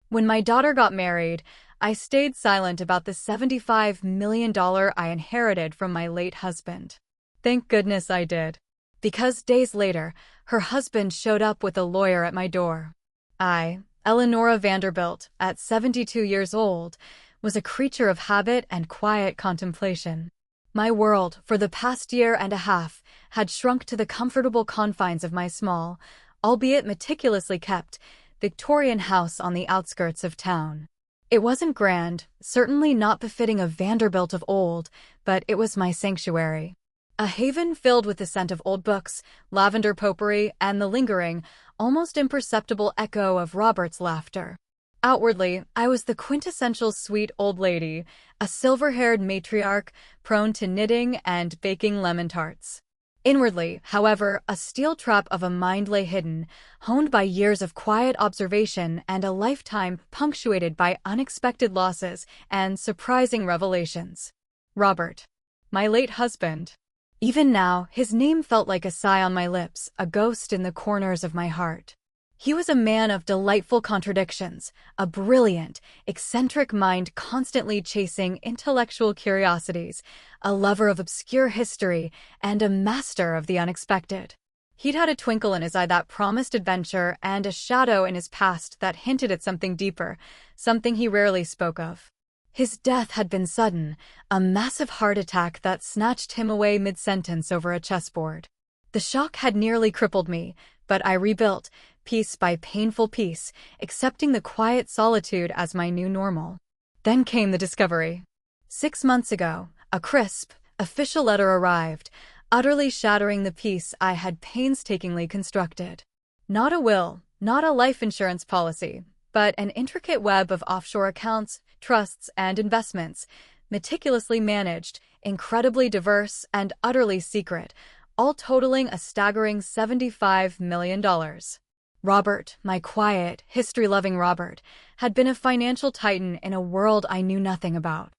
When my daughter got married, I stayed silent about the $75 million I inherited from my late husband. Thank goodness I did. Because days later, her husband showed up with a lawyer at my door. I, Eleonora Vanderbilt, at 72 years old, was a creature of habit and quiet contemplation. My world, for the past year and a half, had shrunk to the comfortable confines of my small, albeit meticulously kept, Victorian house on the outskirts of town. It wasn't grand, certainly not befitting a Vanderbilt of old, but it was my sanctuary. A haven filled with the scent of old books, lavender potpourri, and the lingering, almost imperceptible echo of Robert's laughter. Outwardly, I was the quintessential sweet old lady, a silver-haired matriarch prone to knitting and baking lemon tarts. Inwardly, however, a steel trap of a mind lay hidden, honed by years of quiet observation and a lifetime punctuated by unexpected losses and surprising revelations. Robert. My late husband. Even now, his name felt like a sigh on my lips, a ghost in the corners of my heart. He was a man of delightful contradictions, a brilliant, eccentric mind constantly chasing intellectual curiosities, a lover of obscure history, and a master of the unexpected. He'd had a twinkle in his eye that promised adventure and a shadow in his past that hinted at something deeper, something he rarely spoke of. His death had been sudden, a massive heart attack that snatched him away mid-sentence over a chessboard. The shock had nearly crippled me, but I rebuilt, piece by painful piece, accepting the quiet solitude as my new normal. Then came the discovery. 6 months ago, a crisp, official letter arrived, utterly shattering the peace I had painstakingly constructed. Not a will, not a life insurance policy, but an intricate web of offshore accounts, trusts, and investments, meticulously managed, incredibly diverse, and utterly secret, all totaling a staggering $75 million. Robert, my quiet, history-loving Robert, had been a financial titan in a world I knew nothing about.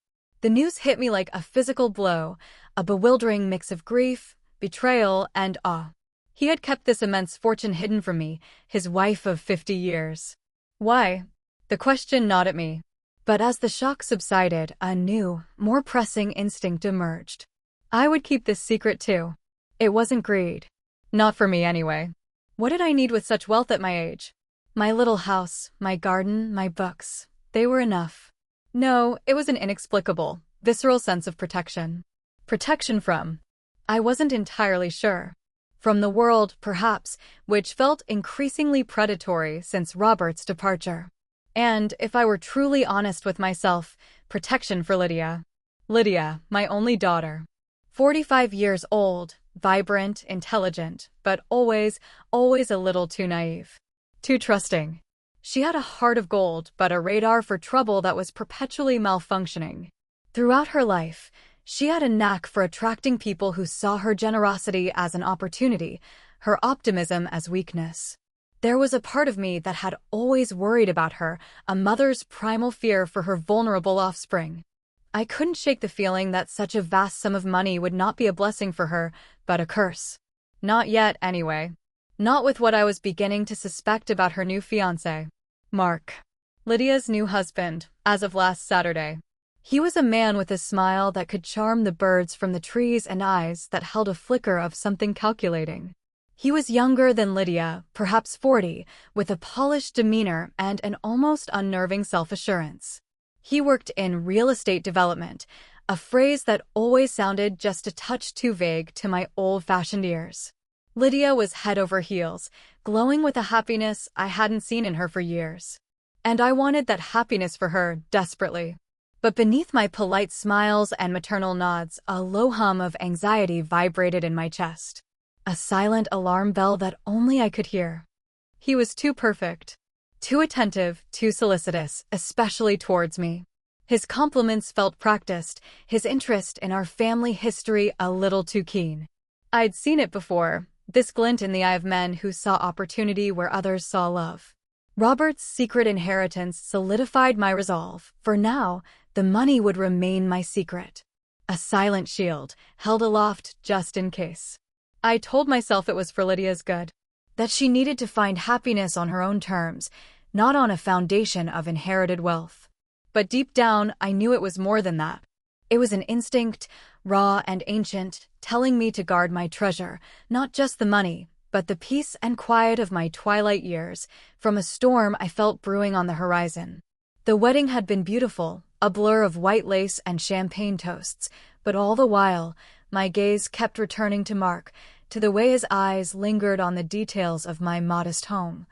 The news hit me like a physical blow, a bewildering mix of grief, betrayal, and awe. He had kept this immense fortune hidden from me, his wife of 50 years. Why? The question gnawed at me. But as the shock subsided, a new, more pressing instinct emerged. I would keep this secret too. It wasn't greed. Not for me anyway. What did I need with such wealth at my age? My little house, my garden, my books. They were enough. No, it was an inexplicable, visceral sense of protection. Protection from? I wasn't entirely sure. From the world, perhaps, which felt increasingly predatory since Robert's departure. And, if I were truly honest with myself, protection for Lydia. Lydia, my only daughter. 45 years old, vibrant, intelligent, but always a little too naive. Too trusting. She had a heart of gold, but a radar for trouble that was perpetually malfunctioning. Throughout her life, she had a knack for attracting people who saw her generosity as an opportunity, her optimism as weakness. There was a part of me that had always worried about her, a mother's primal fear for her vulnerable offspring. I couldn't shake the feeling that such a vast sum of money would not be a blessing for her, but a curse. Not yet, anyway. Not with what I was beginning to suspect about her new fiancé. Mark. Lydia's new husband, as of last Saturday. He was a man with a smile that could charm the birds from the trees and eyes that held a flicker of something calculating. He was younger than Lydia, perhaps 40, with a polished demeanor and an almost unnerving self-assurance. He worked in real estate development, a phrase that always sounded just a touch too vague to my old-fashioned ears. Lydia was head over heels, glowing with a happiness I hadn't seen in her for years. And I wanted that happiness for her desperately. But beneath my polite smiles and maternal nods, a low hum of anxiety vibrated in my chest. A silent alarm bell that only I could hear. He was too perfect. Too attentive, too solicitous, especially towards me. His compliments felt practiced, his interest in our family history a little too keen. I'd seen it before, this glint in the eye of men who saw opportunity where others saw love. Robert's secret inheritance solidified my resolve. For now, the money would remain my secret. A silent shield, held aloft just in case. I told myself it was for Lydia's good. That she needed to find happiness on her own terms, not on a foundation of inherited wealth. But deep down, I knew it was more than that. It was an instinct, raw and ancient, telling me to guard my treasure, not just the money, but the peace and quiet of my twilight years, from a storm I felt brewing on the horizon. The wedding had been beautiful, a blur of white lace and champagne toasts, but all the while, my gaze kept returning to Mark, to the way his eyes lingered on the details of my modest home,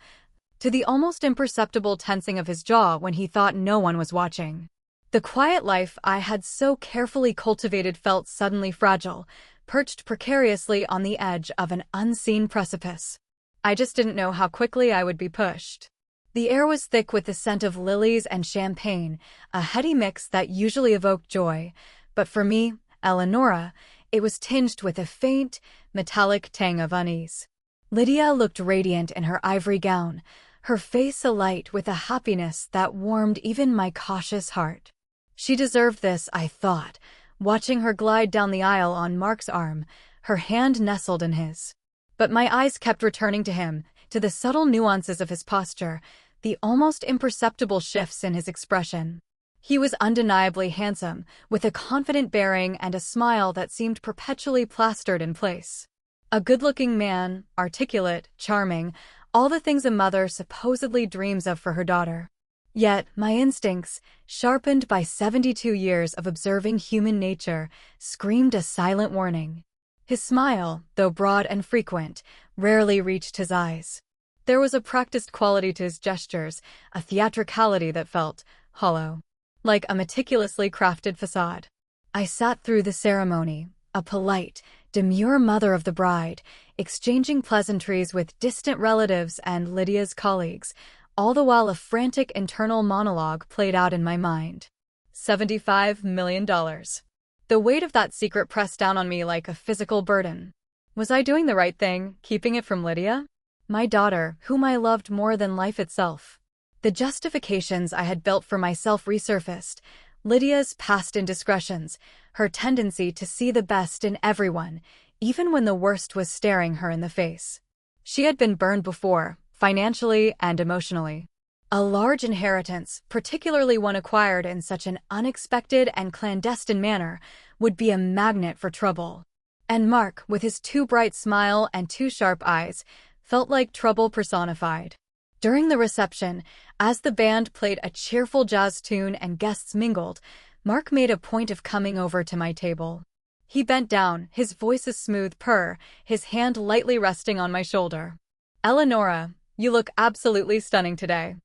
to the almost imperceptible tensing of his jaw when he thought no one was watching. The quiet life I had so carefully cultivated felt suddenly fragile, perched precariously on the edge of an unseen precipice. I just didn't know how quickly I would be pushed. The air was thick with the scent of lilies and champagne, a heady mix that usually evoked joy, but for me, Eleonora, it was tinged with a faint, metallic tang of unease. Lydia looked radiant in her ivory gown, her face alight with a happiness that warmed even my cautious heart. She deserved this, I thought, watching her glide down the aisle on Mark's arm, her hand nestled in his. But my eyes kept returning to him, to the subtle nuances of his posture, the almost imperceptible shifts in his expression. He was undeniably handsome, with a confident bearing and a smile that seemed perpetually plastered in place. A good-looking man, articulate, charming, all the things a mother supposedly dreams of for her daughter. Yet, my instincts, sharpened by 72 years of observing human nature, screamed a silent warning. His smile, though broad and frequent, rarely reached his eyes. There was a practiced quality to his gestures, a theatricality that felt hollow, like a meticulously crafted facade. I sat through the ceremony, a polite, demure mother of the bride, exchanging pleasantries with distant relatives and Lydia's colleagues, all the while a frantic internal monologue played out in my mind. $75 million. The weight of that secret pressed down on me like a physical burden. Was I doing the right thing, keeping it from Lydia? My daughter, whom I loved more than life itself. The justifications I had built for myself resurfaced. Lydia's past indiscretions, her tendency to see the best in everyone, even when the worst was staring her in the face. She had been burned before, financially and emotionally. A large inheritance, particularly one acquired in such an unexpected and clandestine manner, would be a magnet for trouble. And Mark, with his too bright smile and too sharp eyes, felt like trouble personified. During the reception, as the band played a cheerful jazz tune and guests mingled, Mark made a point of coming over to my table. He bent down, his voice a smooth purr, his hand lightly resting on my shoulder. "Eleonora, you look absolutely stunning today.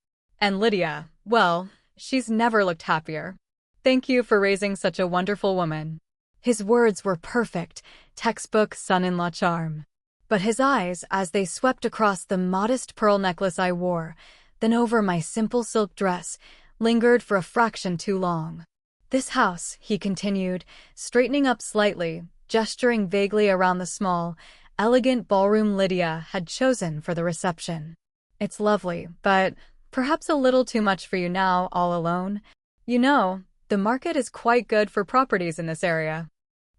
And Lydia, well, she's never looked happier. Thank you for raising such a wonderful woman." His words were perfect, textbook son-in-law charm. But his eyes, as they swept across the modest pearl necklace I wore, then over my simple silk dress, lingered for a fraction too long. "This house," he continued, straightening up slightly, gesturing vaguely around the small, elegant ballroom Lydia had chosen for the reception. "It's lovely, but perhaps a little too much for you now, all alone. You know, the market is quite good for properties in this area."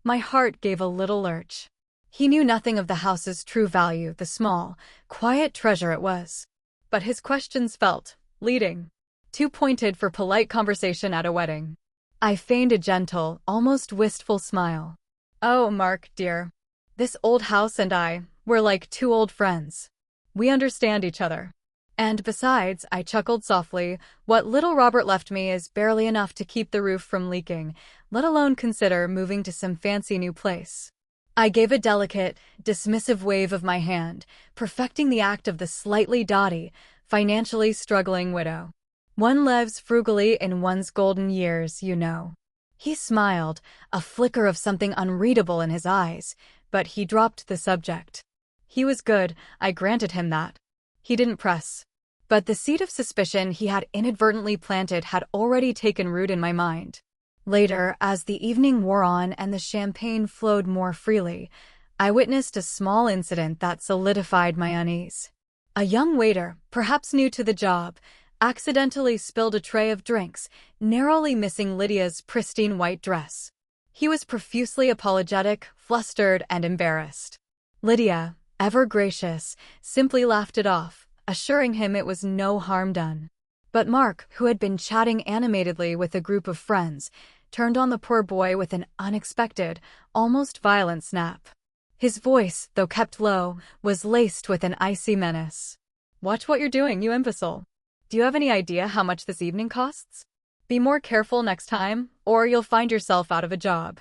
My heart gave a little lurch. He knew nothing of the house's true value, the small, quiet treasure it was. But his questions felt leading, too pointed for polite conversation at a wedding. I feigned a gentle, almost wistful smile. "Oh, Mark, dear. This old house and I, we're like two old friends. We understand each other. And besides," I chuckled softly, "what little Robert left me is barely enough to keep the roof from leaking, let alone consider moving to some fancy new place." I gave a delicate, dismissive wave of my hand, perfecting the act of the slightly dotty, financially struggling widow. One lives frugally in one's golden years, you know. He smiled, a flicker of something unreadable in his eyes, but he dropped the subject. He was good, I granted him that. He didn't press. But the seed of suspicion he had inadvertently planted had already taken root in my mind. Later, as the evening wore on and the champagne flowed more freely, I witnessed a small incident that solidified my unease. A young waiter, perhaps new to the job, accidentally spilled a tray of drinks, narrowly missing Lydia's pristine white dress. He was profusely apologetic, flustered, and embarrassed. Lydia, ever gracious, simply laughed it off, assuring him it was no harm done. But Mark, who had been chatting animatedly with a group of friends, turned on the poor boy with an unexpected, almost violent snap. His voice, though kept low, was laced with an icy menace. "Watch what you're doing, you imbecile. Do you have any idea how much this evening costs? Be more careful next time, or you'll find yourself out of a job."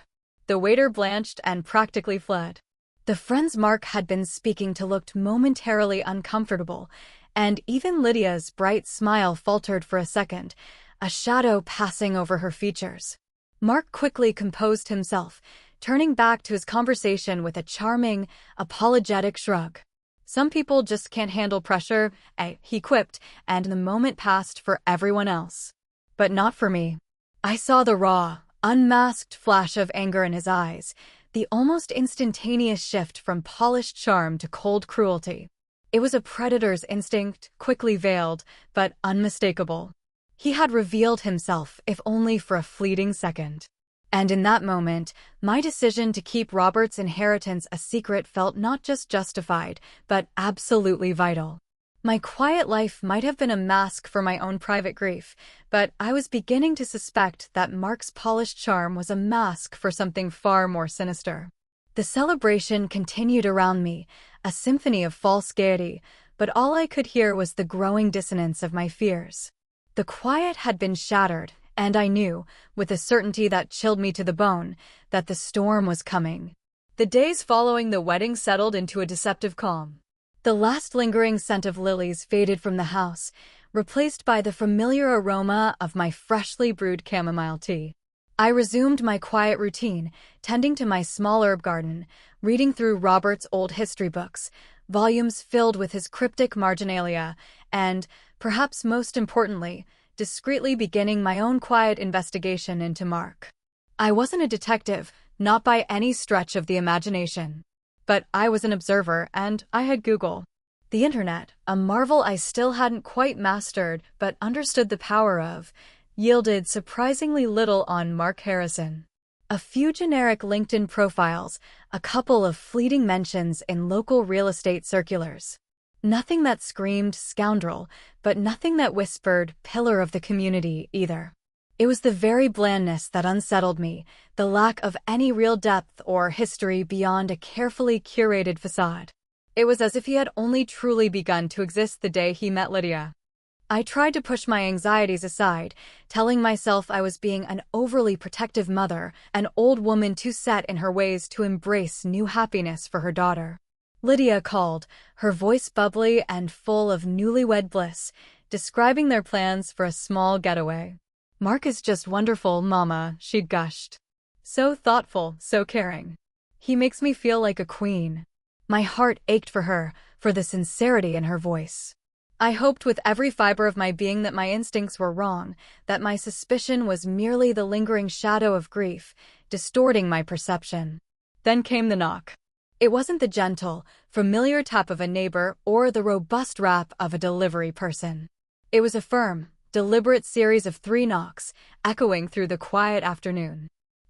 The waiter blanched and practically fled. The friends Mark had been speaking to looked momentarily uncomfortable, and even Lydia's bright smile faltered for a second, a shadow passing over her features. Mark quickly composed himself, turning back to his conversation with a charming, apologetic shrug. "Some people just can't handle pressure," he quipped, and the moment passed for everyone else. But not for me. I saw the raw, unmasked flash of anger in his eyes, the almost instantaneous shift from polished charm to cold cruelty. It was a predator's instinct, quickly veiled, but unmistakable. He had revealed himself, if only for a fleeting second. And in that moment, my decision to keep Robert's inheritance a secret felt not just justified, but absolutely vital. My quiet life might have been a mask for my own private grief, but I was beginning to suspect that Mark's polished charm was a mask for something far more sinister. The celebration continued around me, a symphony of false gaiety, but all I could hear was the growing dissonance of my fears. The quiet had been shattered, and I knew, with a certainty that chilled me to the bone, that the storm was coming. The days following the wedding settled into a deceptive calm. The last lingering scent of lilies faded from the house, replaced by the familiar aroma of my freshly brewed chamomile tea. I resumed my quiet routine, tending to my small herb garden, reading through Robert's old history books, volumes filled with his cryptic marginalia, and, perhaps most importantly, discreetly beginning my own quiet investigation into Mark. I wasn't a detective, not by any stretch of the imagination. But I was an observer, and I had Google. The internet, a marvel I still hadn't quite mastered but understood the power of, yielded surprisingly little on Mark Harrison. A few generic LinkedIn profiles, a couple of fleeting mentions in local real estate circulars. Nothing that screamed scoundrel, but nothing that whispered pillar of the community either. It was the very blandness that unsettled me, the lack of any real depth or history beyond a carefully curated facade. It was as if he had only truly begun to exist the day he met Lydia. I tried to push my anxieties aside, telling myself I was being an overly protective mother, an old woman too set in her ways to embrace new happiness for her daughter. Lydia called, her voice bubbly and full of newlywed bliss, describing their plans for a small getaway. "Mark is just wonderful, Mama," she'd gushed. "So thoughtful, so caring. He makes me feel like a queen." My heart ached for her, for the sincerity in her voice. I hoped with every fiber of my being that my instincts were wrong, that my suspicion was merely the lingering shadow of grief, distorting my perception. Then came the knock. It wasn't the gentle, familiar tap of a neighbor or the robust rap of a delivery person. It was a firm, deliberate series of 3 knocks, echoing through the quiet afternoon.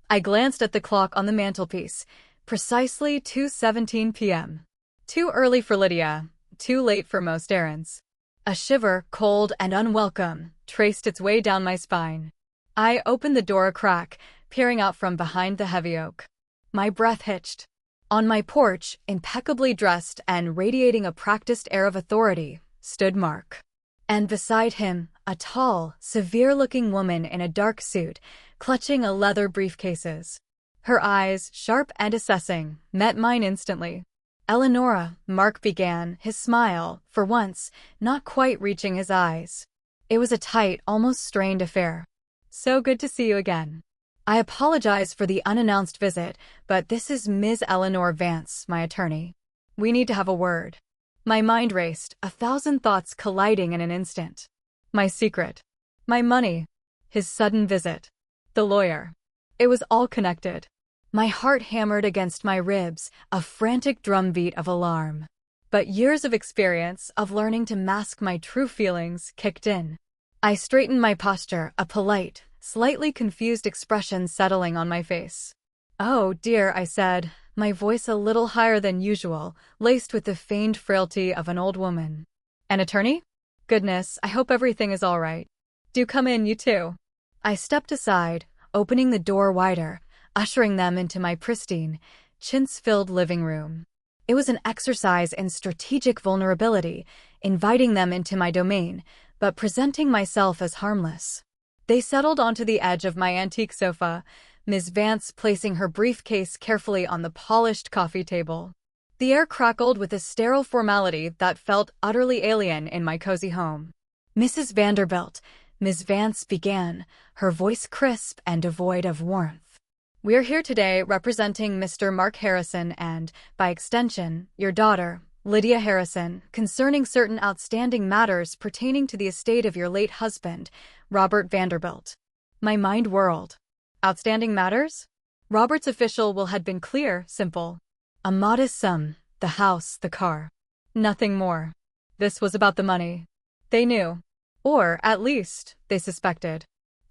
I glanced at the clock on the mantelpiece, precisely 2:17 p.m. Too early for Lydia, too late for most errands. A shiver, cold and unwelcome, traced its way down my spine. I opened the door a crack, peering out from behind the heavy oak. My breath hitched. On my porch, impeccably dressed and radiating a practiced air of authority, stood Mark. And beside him, a tall, severe-looking woman in a dark suit, clutching a leather briefcases. Her eyes, sharp and assessing, met mine instantly. "Eleonora," Mark began, his smile, for once, not quite reaching his eyes. It was a tight, almost strained affair. "So good to see you again. I apologize for the unannounced visit, but this is Ms. Eleanor Vance, my attorney. We need to have a word." My mind raced, 1,000 thoughts colliding in an instant. My secret. My money. His sudden visit. The lawyer. It was all connected. My heart hammered against my ribs, a frantic drumbeat of alarm. But years of experience, of learning to mask my true feelings, kicked in. I straightened my posture, a polite, slightly confused expression settling on my face. "Oh, dear," I said, my voice a little higher than usual, laced with the feigned frailty of an old woman. An attorney? Goodness, I hope everything is all right. Do come in, you two. I stepped aside, opening the door wider, ushering them into my pristine, chintz-filled living room. It was an exercise in strategic vulnerability, inviting them into my domain, but presenting myself as harmless. They settled onto the edge of my antique sofa, Ms. Vance placing her briefcase carefully on the polished coffee table. The air crackled with a sterile formality that felt utterly alien in my cozy home. "Mrs. Vanderbilt," Ms. Vance began, her voice crisp and devoid of warmth. "We're here today representing Mr. Mark Harrison and, by extension, your daughter, Lydia Harrison, concerning certain outstanding matters pertaining to the estate of your late husband, Robert Vanderbilt." My mind whirled. Outstanding matters? Robert's official will had been clear, simple. A modest sum, the house, the car. Nothing more. This was about the money. They knew. Or, at least, they suspected.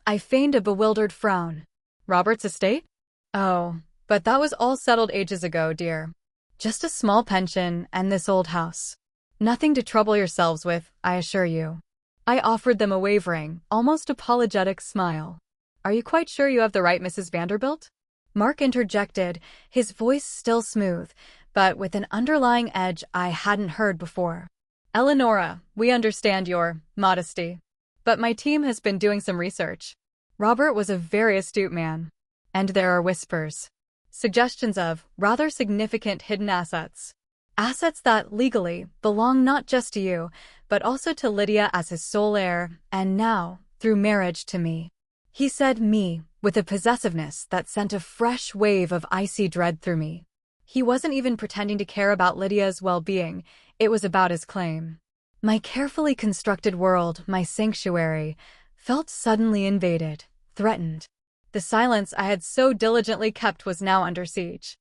I feigned a bewildered frown. Robert's estate? Oh, but that was all settled ages ago, dear. Just a small pension and this old house. Nothing to trouble yourselves with, I assure you. I offered them a wavering, almost apologetic smile. Are you quite sure you have the right Mrs. Vanderbilt? Mark interjected, his voice still smooth, but with an underlying edge I hadn't heard before. Eleonora, we understand your modesty. But my team has been doing some research. Robert was a very astute man. And there are whispers. Suggestions of rather significant hidden assets. Assets that, legally, belong not just to you, but also to Lydia as his sole heir, and now, through marriage, to me. He said me, with a possessiveness that sent a fresh wave of icy dread through me. He wasn't even pretending to care about Lydia's well-being, it was about his claim. My carefully constructed world, my sanctuary, felt suddenly invaded, threatened. The silence I had so diligently kept was now under siege.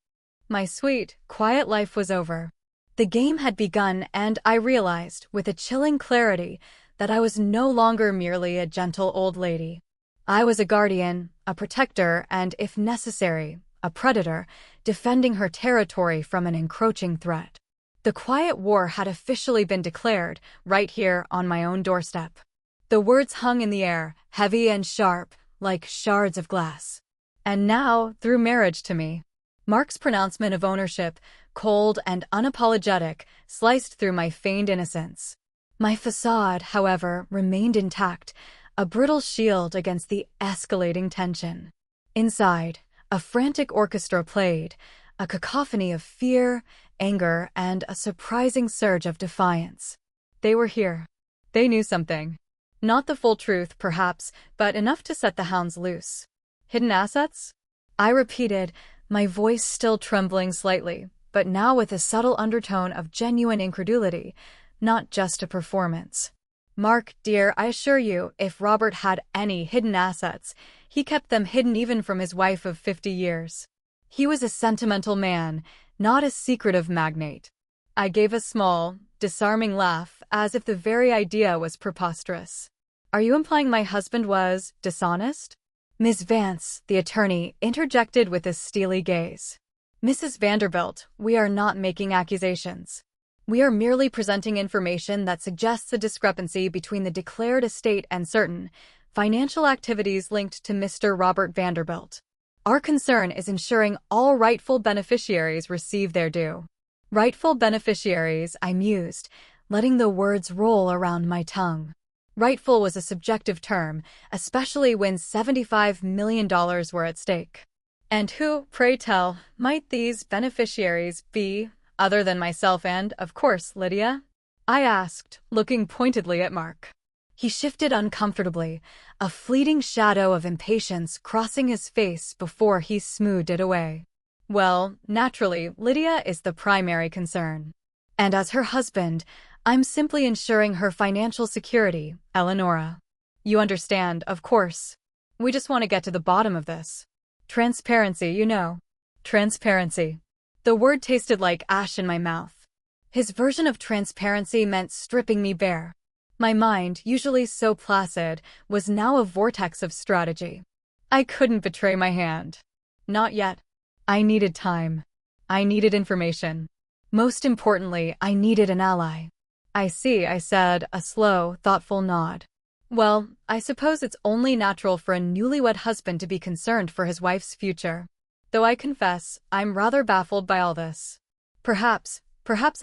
My sweet, quiet life was over. The game had begun, and I realized, with a chilling clarity, that I was no longer merely a gentle old lady. I was a guardian, a protector, and, if necessary, a predator, defending her territory from an encroaching threat. The quiet war had officially been declared, right here on my own doorstep. The words hung in the air, heavy and sharp, like shards of glass. And now, through marriage to me. Mark's pronouncement of ownership, cold and unapologetic, sliced through my feigned innocence. My facade, however, remained intact, a brittle shield against the escalating tension. Inside, a frantic orchestra played, a cacophony of fear, anger, and a surprising surge of defiance. They were here. They knew something. Not the full truth, perhaps, but enough to set the hounds loose. Hidden assets? I repeated, my voice still trembling slightly, but now with a subtle undertone of genuine incredulity, not just a performance. Mark, dear, I assure you, if Robert had any hidden assets, he kept them hidden even from his wife of 50 years. He was a sentimental man, not a secretive magnate. I gave a small, disarming laugh, as if the very idea was preposterous. Are you implying my husband was dishonest? Ms. Vance, the attorney, interjected with a steely gaze. Mrs. Vanderbilt, we are not making accusations. We are merely presenting information that suggests a discrepancy between the declared estate and certain financial activities linked to Mr. Robert Vanderbilt. Our concern is ensuring all rightful beneficiaries receive their due. Rightful beneficiaries, I mused, letting the words roll around my tongue. Rightful was a subjective term, especially when $75 million were at stake. And who, pray tell, might these beneficiaries be, other than myself and, of course, Lydia? I asked, looking pointedly at Mark. He shifted uncomfortably, a fleeting shadow of impatience crossing his face before he smoothed it away. Well, naturally, Lydia is the primary concern. And as her husband, I'm simply ensuring her financial security, Eleonora. You understand, of course. We just want to get to the bottom of this. Transparency, you know. Transparency. The word tasted like ash in my mouth. His version of transparency meant stripping me bare. My mind, usually so placid, was now a vortex of strategy. I couldn't betray my hand. Not yet. I needed time. I needed information. Most importantly, I needed an ally. I see, I said, a slow, thoughtful nod. Well, I suppose it's only natural for a newlywed husband to be concerned for his wife's future. Though I confess, I'm rather baffled by all this. Perhaps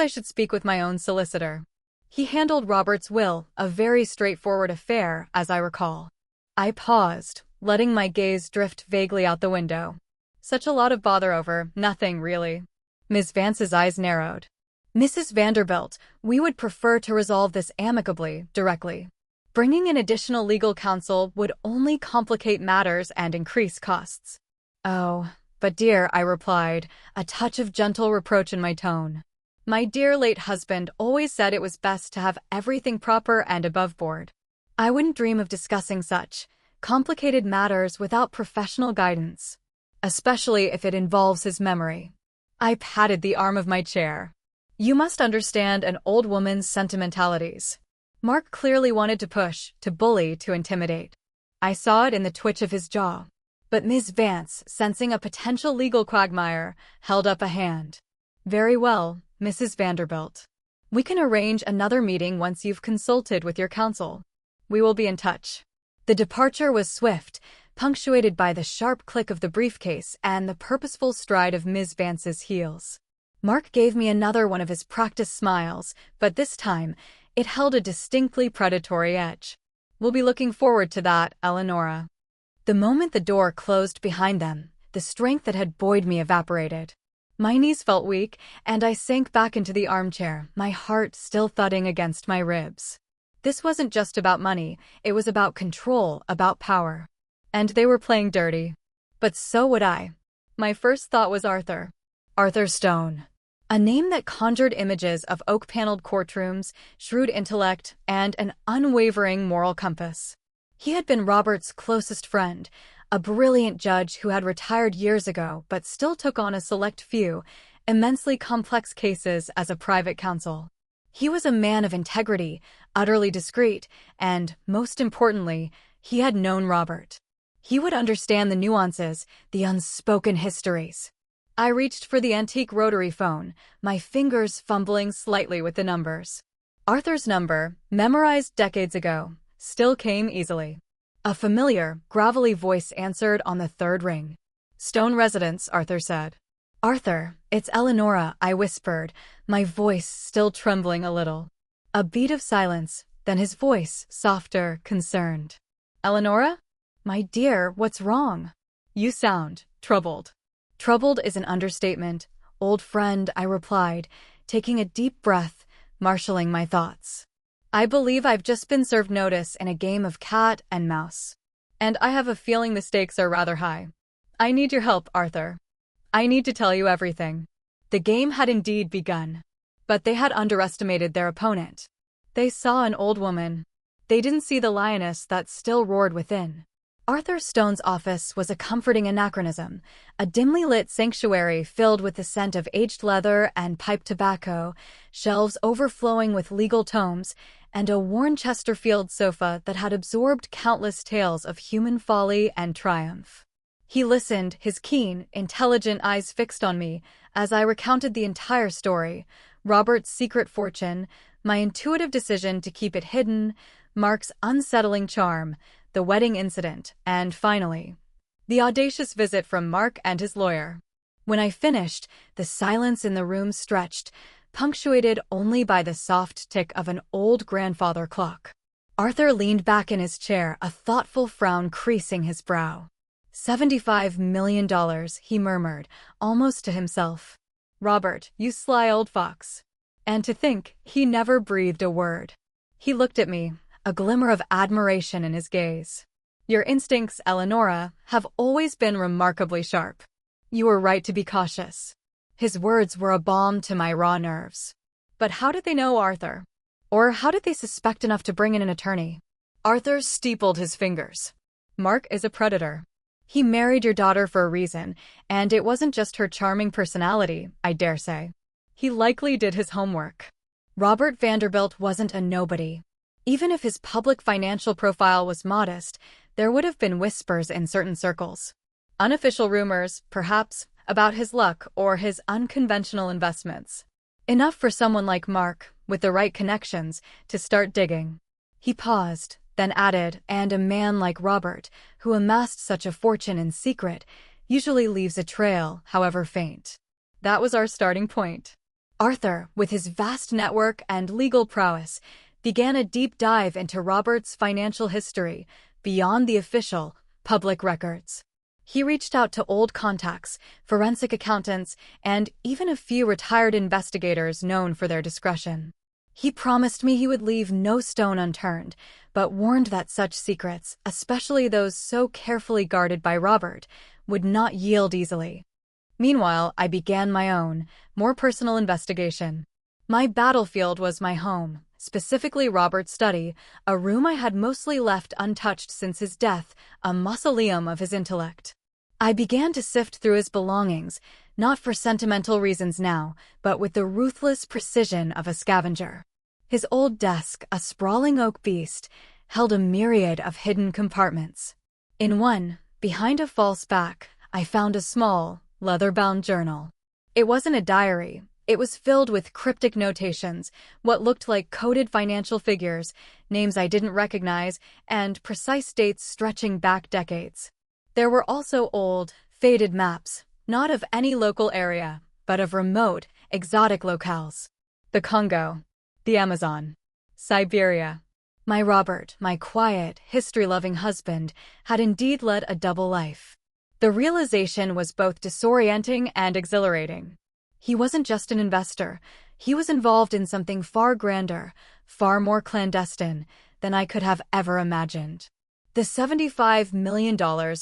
I should speak with my own solicitor. He handled Robert's will, a very straightforward affair, as I recall. I paused, letting my gaze drift vaguely out the window. Such a lot of bother over nothing, really. Ms. Vance's eyes narrowed. Mrs. Vanderbilt, we would prefer to resolve this amicably, directly. Bringing in additional legal counsel would only complicate matters and increase costs. Oh, but dear, I replied, a touch of gentle reproach in my tone. My dear late husband always said it was best to have everything proper and above board. I wouldn't dream of discussing such complicated matters without professional guidance, especially if it involves his memory. I patted the arm of my chair. You must understand an old woman's sentimentalities. Mark clearly wanted to push, to bully, to intimidate. I saw it in the twitch of his jaw. But Ms. Vance, sensing a potential legal quagmire, held up a hand. Very well, Mrs. Vanderbilt. We can arrange another meeting once you've consulted with your counsel. We will be in touch. The departure was swift, punctuated by the sharp click of the briefcase and the purposeful stride of Ms. Vance's heels. Mark gave me another one of his practiced smiles, but this time, it held a distinctly predatory edge. We'll be looking forward to that, Eleonora. The moment the door closed behind them, the strength that had buoyed me evaporated. My knees felt weak, and I sank back into the armchair, my heart still thudding against my ribs. This wasn't just about money, it was about control, about power. And they were playing dirty. But so would I. My first thought was Arthur. Arthur Stone. A name that conjured images of oak-paneled courtrooms, shrewd intellect, and an unwavering moral compass. He had been Robert's closest friend, a brilliant judge who had retired years ago but still took on a select few, immensely complex cases as a private counsel. He was a man of integrity, utterly discreet, and, most importantly, he had known Robert. He would understand the nuances, the unspoken histories. I reached for the antique rotary phone, my fingers fumbling slightly with the numbers. Arthur's number, memorized decades ago, still came easily. A familiar, gravelly voice answered on the third ring. Stone residence, Arthur said. Arthur, it's Eleonora, I whispered, my voice still trembling a little. A beat of silence, then his voice, softer, concerned. Eleonora? My dear, what's wrong? You sound troubled. Troubled is an understatement. Old friend, I replied, taking a deep breath, marshaling my thoughts. I believe I've just been served notice in a game of cat and mouse. And I have a feeling the stakes are rather high. I need your help, Arthur. I need to tell you everything. The game had indeed begun. But they had underestimated their opponent. They saw an old woman. They didn't see the lioness that still roared within. Arthur Stone's office was a comforting anachronism, a dimly lit sanctuary filled with the scent of aged leather and pipe tobacco, shelves overflowing with legal tomes, and a worn Chesterfield sofa that had absorbed countless tales of human folly and triumph. He listened, his keen, intelligent eyes fixed on me, as I recounted the entire story, Robert's secret fortune, my intuitive decision to keep it hidden, Mark's unsettling charm, the wedding incident, and finally, the audacious visit from Mark and his lawyer. When I finished, the silence in the room stretched, punctuated only by the soft tick of an old grandfather clock. Arthur leaned back in his chair, a thoughtful frown creasing his brow. $75 million, he murmured, almost to himself. Robert, you sly old fox. And to think, he never breathed a word. He looked at me, a glimmer of admiration in his gaze. Your instincts, Eleonora, have always been remarkably sharp. You were right to be cautious. His words were a balm to my raw nerves. But how did they know Arthur? Or how did they suspect enough to bring in an attorney? Arthur steepled his fingers. Mark is a predator. He married your daughter for a reason, and it wasn't just her charming personality, I dare say. He likely did his homework. Robert Vanderbilt wasn't a nobody. Even if his public financial profile was modest, there would have been whispers in certain circles. Unofficial rumors, perhaps, about his luck or his unconventional investments. Enough for someone like Mark, with the right connections, to start digging. He paused, then added, and a man like Robert, who amassed such a fortune in secret, usually leaves a trail, however faint. That was our starting point. Arthur, with his vast network and legal prowess, began a deep dive into Robert's financial history, beyond the official, public records. He reached out to old contacts, forensic accountants, and even a few retired investigators known for their discretion. He promised me he would leave no stone unturned, but warned that such secrets, especially those so carefully guarded by Robert, would not yield easily. Meanwhile, I began my own, more personal investigation. My battlefield was my home, specifically Robert's study, a room I had mostly left untouched since his death, a mausoleum of his intellect. I began to sift through his belongings, not for sentimental reasons now, but with the ruthless precision of a scavenger. His old desk, a sprawling oak beast, held a myriad of hidden compartments. In one, behind a false back, I found a small, leather-bound journal. It wasn't a diary. It was filled with cryptic notations, what looked like coded financial figures, names I didn't recognize, and precise dates stretching back decades. There were also old, faded maps, not of any local area, but of remote, exotic locales. The Congo, the Amazon, Siberia. My Robert, my quiet, history-loving husband, had indeed led a double life. The realization was both disorienting and exhilarating. He wasn't just an investor. He was involved in something far grander, far more clandestine than I could have ever imagined. The $75 million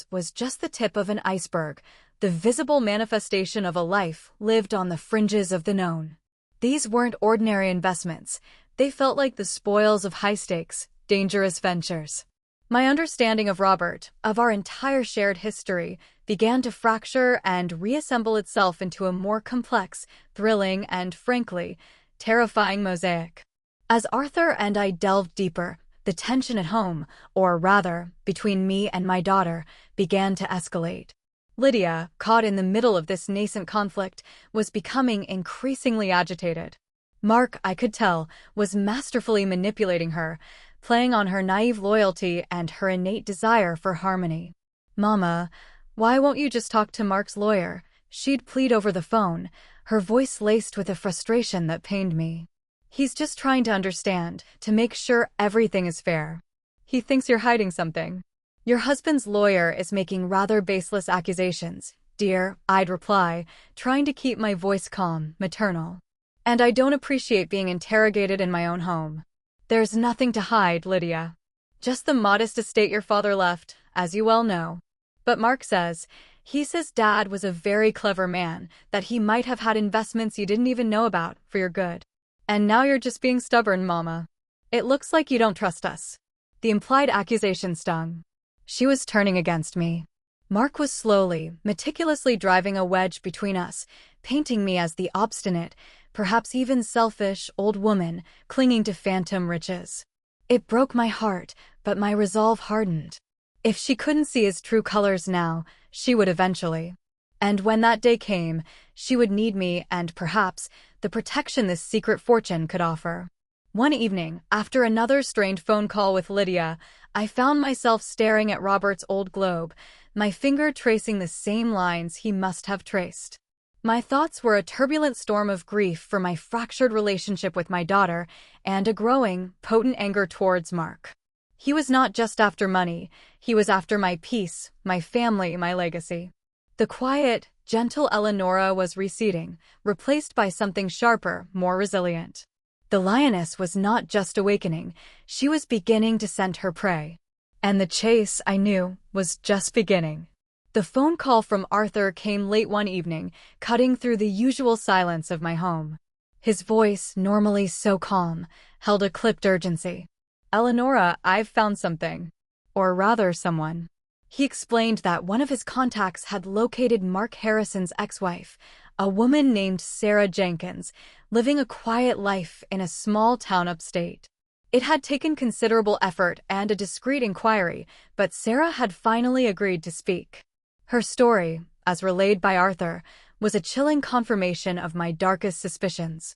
was just the tip of an iceberg, the visible manifestation of a life lived on the fringes of the known. These weren't ordinary investments. They felt like the spoils of high-stakes, dangerous ventures. My understanding of Robert, of our entire shared history, began to fracture and reassemble itself into a more complex, thrilling, and, frankly, terrifying mosaic. As Arthur and I delved deeper, the tension at home, or rather, between me and my daughter, began to escalate. Lydia, caught in the middle of this nascent conflict, was becoming increasingly agitated. Mark, I could tell, was masterfully manipulating her, playing on her naive loyalty and her innate desire for harmony. "Mama, why won't you just talk to Mark's lawyer?" She'd plead over the phone, her voice laced with a frustration that pained me. "He's just trying to understand, to make sure everything is fair. He thinks you're hiding something." "Your husband's lawyer is making rather baseless accusations, dear," I'd reply, trying to keep my voice calm, maternal. "And I don't appreciate being interrogated in my own home." "There's nothing to hide, Lydia. Just the modest estate your father left, as you well know. But Mark says, he says Dad was a very clever man, that he might have had investments you didn't even know about, for your good. And now you're just being stubborn, Mama. It looks like you don't trust us." The implied accusation stung. She was turning against me. Mark was slowly, meticulously driving a wedge between us, painting me as the obstinate, perhaps even selfish, old woman clinging to phantom riches. It broke my heart, but my resolve hardened. If she couldn't see his true colors now, she would eventually. And when that day came, she would need me and, perhaps, the protection this secret fortune could offer. One evening, after another strained phone call with Lydia, I found myself staring at Robert's old globe, my finger tracing the same lines he must have traced. My thoughts were a turbulent storm of grief for my fractured relationship with my daughter and a growing, potent anger towards Mark. He was not just after money, he was after my peace, my family, my legacy. The quiet, gentle Eleonora was receding, replaced by something sharper, more resilient. The lioness was not just awakening, she was beginning to scent her prey. And the chase, I knew, was just beginning. The phone call from Arthur came late one evening, cutting through the usual silence of my home. His voice, normally so calm, held a clipped urgency. "Eleonora, I've found something. Or rather, someone." He explained that one of his contacts had located Mark Harrison's ex-wife, a woman named Sarah Jenkins, living a quiet life in a small town upstate. It had taken considerable effort and a discreet inquiry, but Sarah had finally agreed to speak. Her story, as relayed by Arthur, was a chilling confirmation of my darkest suspicions.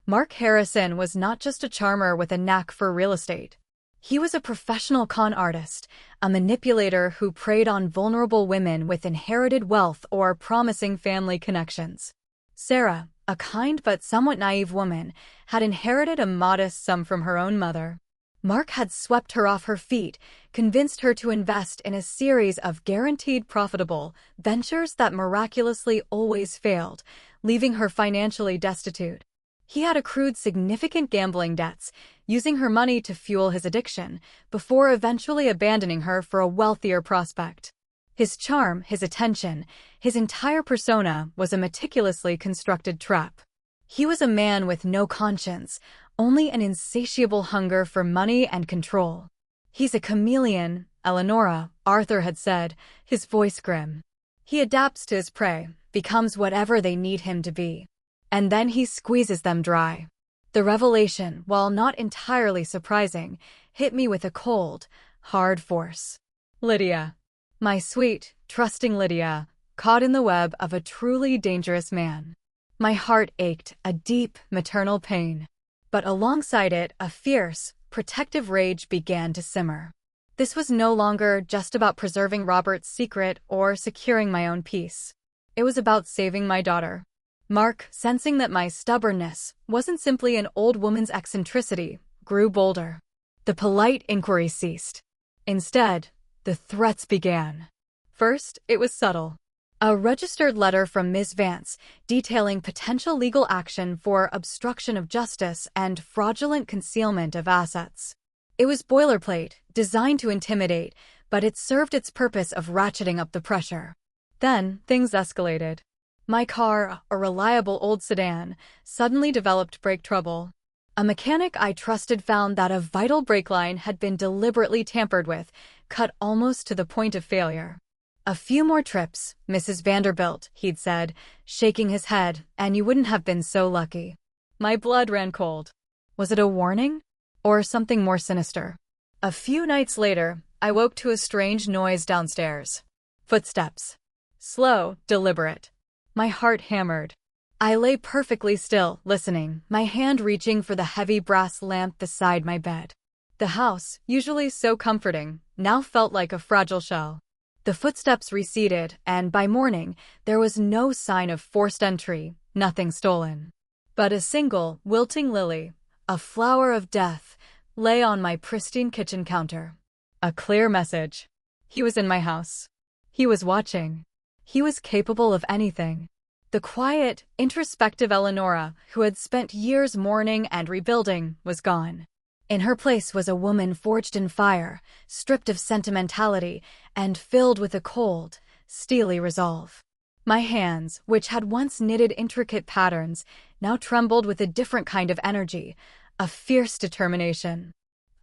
Mark Harrison was not just a charmer with a knack for real estate. He was a professional con artist, a manipulator who preyed on vulnerable women with inherited wealth or promising family connections. Sarah, a kind but somewhat naive woman, had inherited a modest sum from her own mother. Mark had swept her off her feet, convinced her to invest in a series of guaranteed profitable ventures that miraculously always failed, leaving her financially destitute. He had accrued significant gambling debts, using her money to fuel his addiction, before eventually abandoning her for a wealthier prospect. His charm, his attention, his entire persona was a meticulously constructed trap. He was a man with no conscience, only an insatiable hunger for money and control. "He's a chameleon," Eleonora, Arthur had said, his voice grim. "He adapts to his prey, becomes whatever they need him to be. And then he squeezes them dry." The revelation, while not entirely surprising, hit me with a cold, hard force. Lydia. My sweet, trusting Lydia, caught in the web of a truly dangerous man. My heart ached, a deep, maternal pain. But alongside it, a fierce, protective rage began to simmer. This was no longer just about preserving Robert's secret or securing my own peace. It was about saving my daughter. Mark, sensing that my stubbornness wasn't simply an old woman's eccentricity, grew bolder. The polite inquiry ceased. Instead, the threats began. First, it was subtle. A registered letter from Ms. Vance detailing potential legal action for obstruction of justice and fraudulent concealment of assets. It was boilerplate, designed to intimidate, but it served its purpose of ratcheting up the pressure. Then, things escalated. My car, a reliable old sedan, suddenly developed brake trouble. A mechanic I trusted found that a vital brake line had been deliberately tampered with, cut almost to the point of failure. "A few more trips, Mrs. Vanderbilt," he'd said, shaking his head, "and you wouldn't have been so lucky." My blood ran cold. Was it a warning? Or something more sinister? A few nights later, I woke to a strange noise downstairs. Footsteps. Slow, deliberate. My heart hammered. I lay perfectly still, listening, my hand reaching for the heavy brass lamp beside my bed. The house, usually so comforting, now felt like a fragile shell. The footsteps receded, and by morning, there was no sign of forced entry, nothing stolen. But a single, wilting lily, a flower of death, lay on my pristine kitchen counter. A clear message. He was in my house. He was watching. He was capable of anything. The quiet, introspective Eleonora, who had spent years mourning and rebuilding, was gone. In her place was a woman forged in fire, stripped of sentimentality, and filled with a cold, steely resolve. My hands, which had once knitted intricate patterns, now trembled with a different kind of energy, a fierce determination.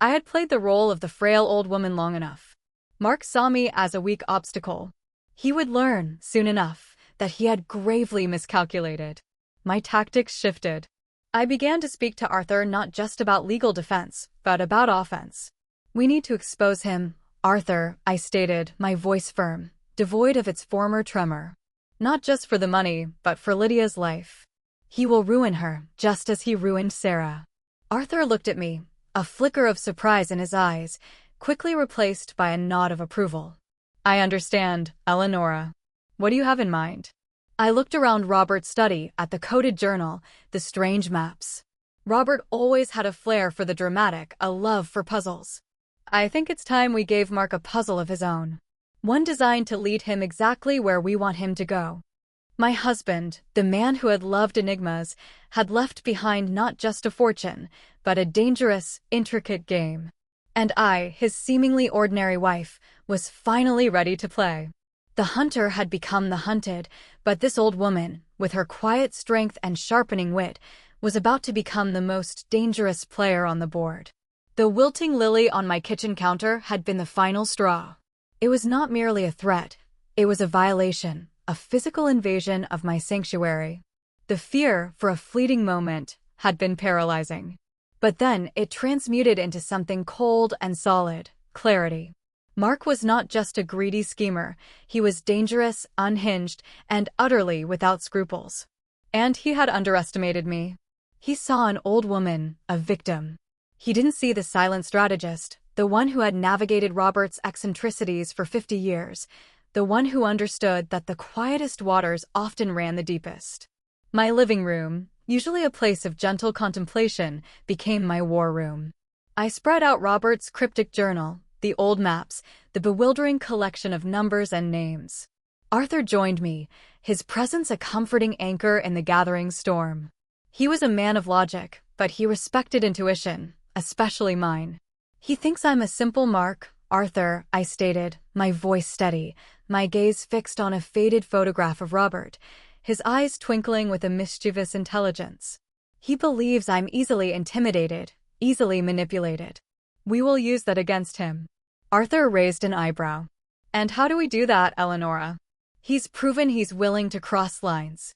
I had played the role of the frail old woman long enough. Mark saw me as a weak obstacle. He would learn, soon enough, that he had gravely miscalculated. My tactics shifted. I began to speak to Arthur not just about legal defense, but about offense. "We need to expose him, Arthur," I stated, my voice firm, devoid of its former tremor. "Not just for the money, but for Lydia's life. He will ruin her, just as he ruined Sarah." Arthur looked at me, a flicker of surprise in his eyes, quickly replaced by a nod of approval. "I understand, Eleonora. What do you have in mind?" I looked around Robert's study, at the coded journal, the strange maps. Robert always had a flair for the dramatic, a love for puzzles. "I think it's time we gave Mark a puzzle of his own. One designed to lead him exactly where we want him to go." My husband, the man who had loved enigmas, had left behind not just a fortune, but a dangerous, intricate game. And I, his seemingly ordinary wife, was finally ready to play. The hunter had become the hunted, but this old woman, with her quiet strength and sharpening wit, was about to become the most dangerous player on the board. The wilting lily on my kitchen counter had been the final straw. It was not merely a threat, it was a violation, a physical invasion of my sanctuary. The fear, for a fleeting moment, had been paralyzing. But then it transmuted into something cold and solid, clarity. Mark was not just a greedy schemer, he was dangerous, unhinged, and utterly without scruples. And he had underestimated me. He saw an old woman, a victim. He didn't see the silent strategist, the one who had navigated Robert's eccentricities for 50 years, the one who understood that the quietest waters often ran the deepest. My living room, usually a place of gentle contemplation, became my war room. I spread out Robert's cryptic journal, the old maps, the bewildering collection of numbers and names. Arthur joined me, his presence a comforting anchor in the gathering storm. He was a man of logic, but he respected intuition, especially mine. He thinks I'm a simple mark, Arthur, I stated, my voice steady, my gaze fixed on a faded photograph of Robert, his eyes twinkling with a mischievous intelligence. He believes I'm easily intimidated, easily manipulated. We will use that against him. Arthur raised an eyebrow. And how do we do that, Eleonora? He's proven he's willing to cross lines.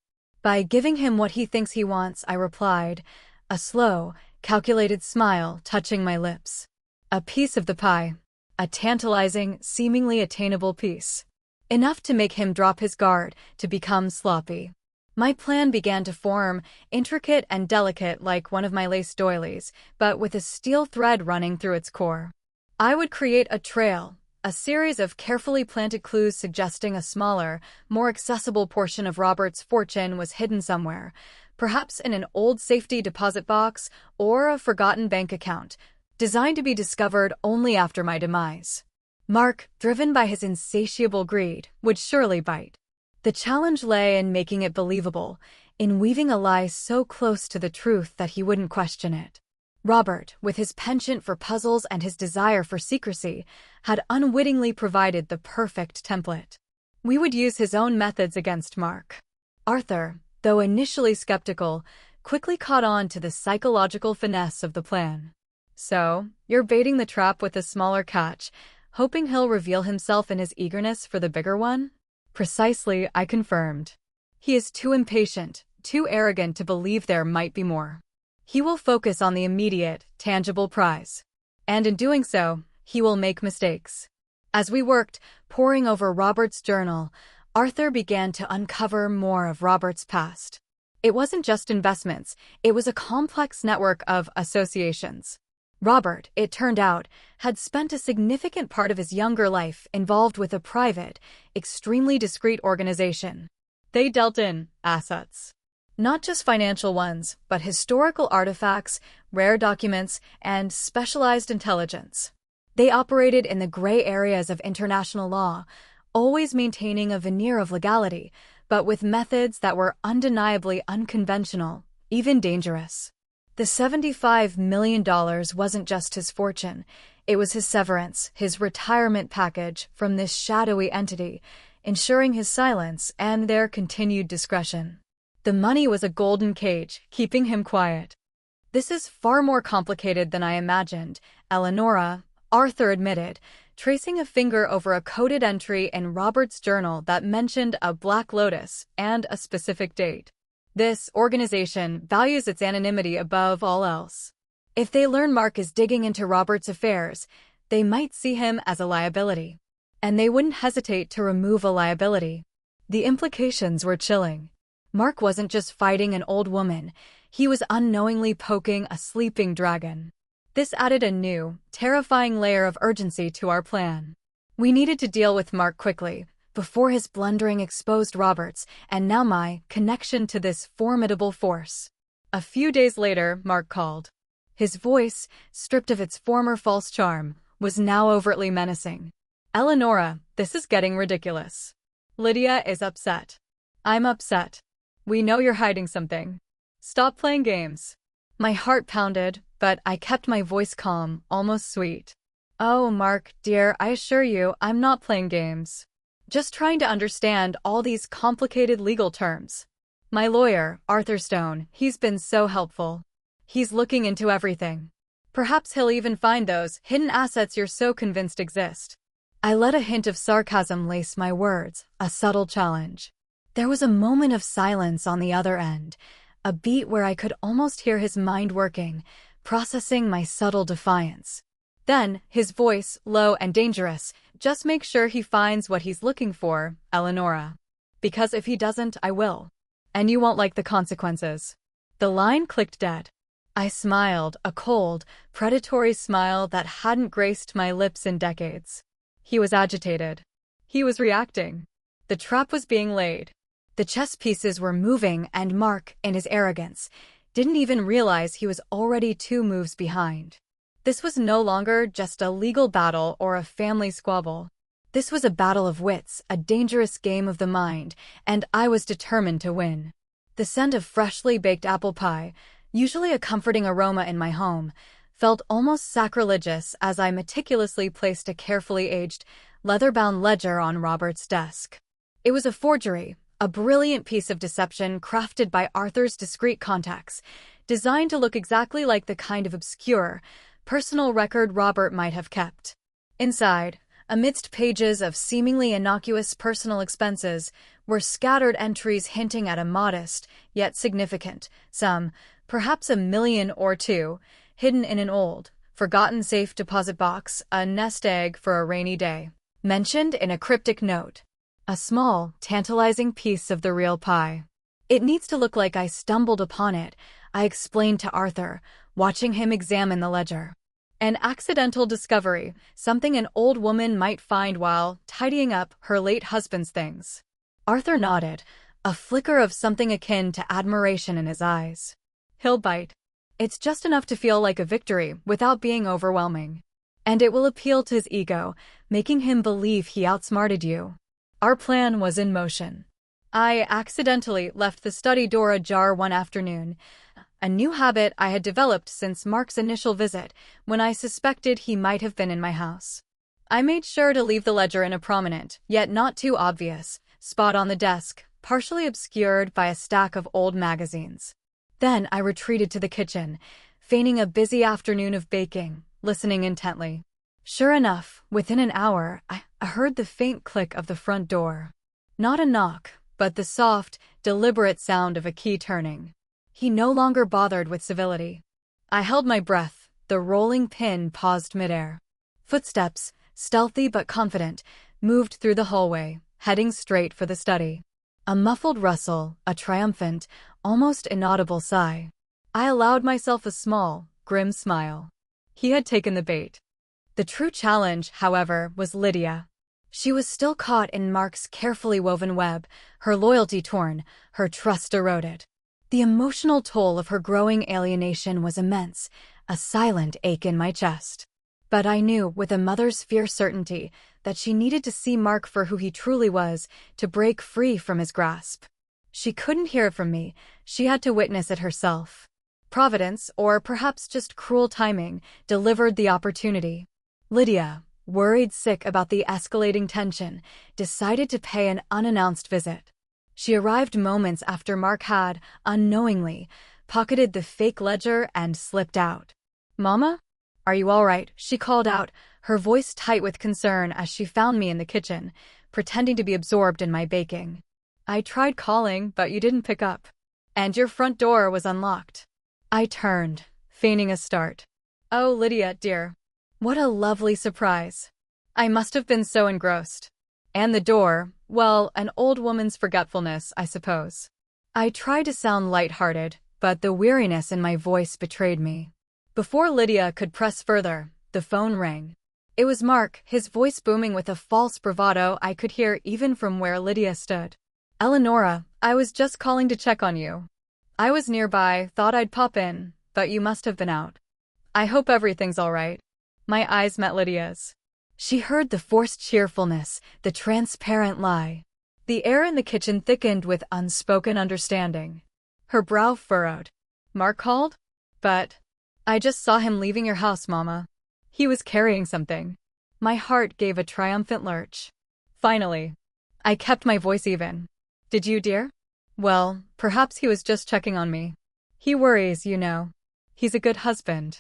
By giving him what he thinks he wants, I replied, a slow, calculated smile touching my lips. A piece of the pie. A tantalizing, seemingly attainable piece. Enough to make him drop his guard, to become sloppy. My plan began to form, intricate and delicate like one of my lace doilies, but with a steel thread running through its core. I would create a trail, a series of carefully planted clues suggesting a smaller, more accessible portion of Robert's fortune was hidden somewhere, perhaps in an old safety deposit box or a forgotten bank account, designed to be discovered only after my demise. Mark, driven by his insatiable greed, would surely bite. The challenge lay in making it believable, in weaving a lie so close to the truth that he wouldn't question it. Robert, with his penchant for puzzles and his desire for secrecy, had unwittingly provided the perfect template. We would use his own methods against Mark. Arthur, though initially skeptical, quickly caught on to the psychological finesse of the plan. So, you're baiting the trap with a smaller catch, hoping he'll reveal himself in his eagerness for the bigger one? Precisely, I confirmed. He is too impatient, too arrogant to believe there might be more. He will focus on the immediate, tangible prize. And in doing so, he will make mistakes. As we worked, poring over Robert's journal, Arthur began to uncover more of Robert's past. It wasn't just investments, it was a complex network of associations. Robert, it turned out, had spent a significant part of his younger life involved with a private, extremely discreet organization. They dealt in assets. Not just financial ones, but historical artifacts, rare documents, and specialized intelligence. They operated in the gray areas of international law, always maintaining a veneer of legality, but with methods that were undeniably unconventional, even dangerous. The $75 million wasn't just his fortune, it was his severance, his retirement package from this shadowy entity, ensuring his silence and their continued discretion. The money was a golden cage, keeping him quiet. This is far more complicated than I imagined, Eleonora, Arthur admitted, tracing a finger over a coded entry in Robert's journal that mentioned a black lotus and a specific date. This organization values its anonymity above all else. If they learn Mark is digging into Robert's affairs, they might see him as a liability. And they wouldn't hesitate to remove a liability. The implications were chilling. Mark wasn't just fighting an old woman, he was unknowingly poking a sleeping dragon. This added a new, terrifying layer of urgency to our plan. We needed to deal with Mark quickly, before his blundering exposed Robert's, and now my, connection to this formidable force. A few days later, Mark called. His voice, stripped of its former false charm, was now overtly menacing. Eleonora, this is getting ridiculous. Lydia is upset. I'm upset. We know you're hiding something. Stop playing games. My heart pounded, but I kept my voice calm, almost sweet. Oh, Mark, dear, I assure you, I'm not playing games. Just trying to understand all these complicated legal terms. My lawyer, Arthur Stone, he's been so helpful. He's looking into everything. Perhaps he'll even find those hidden assets you're so convinced exist. I let a hint of sarcasm lace my words, a subtle challenge. There was a moment of silence on the other end, a beat where I could almost hear his mind working, processing my subtle defiance. Then, his voice, low and dangerous, just make sure he finds what he's looking for, Eleonora. Because if he doesn't, I will. And you won't like the consequences. The line clicked dead. I smiled, a cold, predatory smile that hadn't graced my lips in decades. He was agitated. He was reacting. The trap was being laid. The chess pieces were moving, and Mark, in his arrogance, didn't even realize he was already 2 moves behind. This was no longer just a legal battle or a family squabble. This was a battle of wits, a dangerous game of the mind, and I was determined to win. The scent of freshly baked apple pie, usually a comforting aroma in my home, felt almost sacrilegious as I meticulously placed a carefully aged, leather-bound ledger on Robert's desk. It was a forgery, a brilliant piece of deception crafted by Arthur's discreet contacts, designed to look exactly like the kind of obscure, personal record Robert might have kept. Inside, amidst pages of seemingly innocuous personal expenses, were scattered entries hinting at a modest, yet significant sum, perhaps $1 million or $2 million, hidden in an old, forgotten safe deposit box, a nest egg for a rainy day. Mentioned in a cryptic note. A small, tantalizing piece of the real pie. It needs to look like I stumbled upon it, I explained to Arthur, watching him examine the ledger. An accidental discovery, something an old woman might find while tidying up her late husband's things. Arthur nodded, a flicker of something akin to admiration in his eyes. He'll bite. It's just enough to feel like a victory without being overwhelming. And it will appeal to his ego, making him believe he outsmarted you. Our plan was in motion. I accidentally left the study door ajar one afternoon, a new habit I had developed since Mark's initial visit, when I suspected he might have been in my house. I made sure to leave the ledger in a prominent, yet not too obvious, spot on the desk, partially obscured by a stack of old magazines. Then I retreated to the kitchen, feigning a busy afternoon of baking, listening intently. Sure enough, within an hour, I heard the faint click of the front door. Not a knock, but the soft, deliberate sound of a key turning. He no longer bothered with civility. I held my breath, the rolling pin paused midair. Footsteps, stealthy but confident, moved through the hallway, heading straight for the study. A muffled rustle, a triumphant, almost inaudible sigh. I allowed myself a small, grim smile. He had taken the bait. The true challenge, however, was Lydia. She was still caught in Mark's carefully woven web, her loyalty torn, her trust eroded. The emotional toll of her growing alienation was immense, a silent ache in my chest. But I knew, with a mother's fierce certainty, that she needed to see Mark for who he truly was, to break free from his grasp. She couldn't hear it from me, she had to witness it herself. Providence, or perhaps just cruel timing, delivered the opportunity. Lydia, worried sick about the escalating tension, decided to pay an unannounced visit. She arrived moments after Mark had, unknowingly, pocketed the fake ledger and slipped out. "Mama? Are you all right?" she called out, her voice tight with concern as she found me in the kitchen, pretending to be absorbed in my baking. "I tried calling, but you didn't pick up. And your front door was unlocked." I turned, feigning a start. "Oh, Lydia, dear. What a lovely surprise. I must have been so engrossed. And the door, well, an old woman's forgetfulness, I suppose." I tried to sound light-hearted, but the weariness in my voice betrayed me. Before Lydia could press further, the phone rang. It was Mark, his voice booming with a false bravado I could hear even from where Lydia stood. "Eleonora, I was just calling to check on you. I was nearby, thought I'd pop in, but you must have been out. I hope everything's all right." My eyes met Lydia's. She heard the forced cheerfulness, the transparent lie. The air in the kitchen thickened with unspoken understanding. Her brow furrowed. "Mark called? But I just saw him leaving your house, Mama. He was carrying something." My heart gave a triumphant lurch. Finally. I kept my voice even. "Did you, dear?" "Well, perhaps he was just checking on me. He worries, you know. He's a good husband."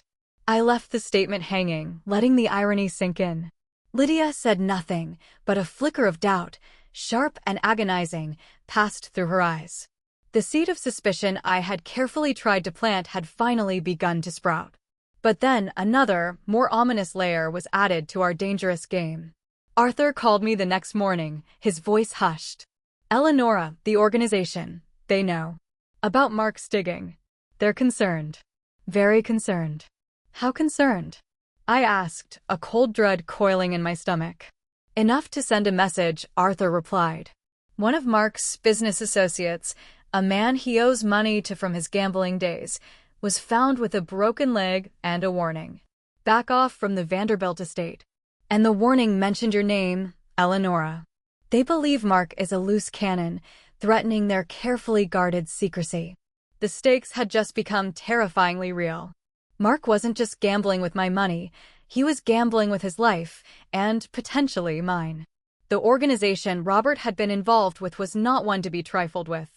I left the statement hanging, letting the irony sink in. Lydia said nothing, but a flicker of doubt, sharp and agonizing, passed through her eyes. The seed of suspicion I had carefully tried to plant had finally begun to sprout. But then another, more ominous layer was added to our dangerous game. Arthur called me the next morning, his voice hushed. "Eleonora, the organization, they know. About Mark's digging. They're concerned. Very concerned. How concerned? I asked, a cold dread coiling in my stomach. Enough to send a message, Arthur replied. One of Mark's business associates, a man he owes money to from his gambling days, was found with a broken leg and a warning. Back off from the Vanderbilt estate. And the warning mentioned your name, Eleonora. They believe Mark is a loose cannon, threatening their carefully guarded secrecy. The stakes had just become terrifyingly real. Mark wasn't just gambling with my money, he was gambling with his life, and potentially mine. The organization Robert had been involved with was not one to be trifled with.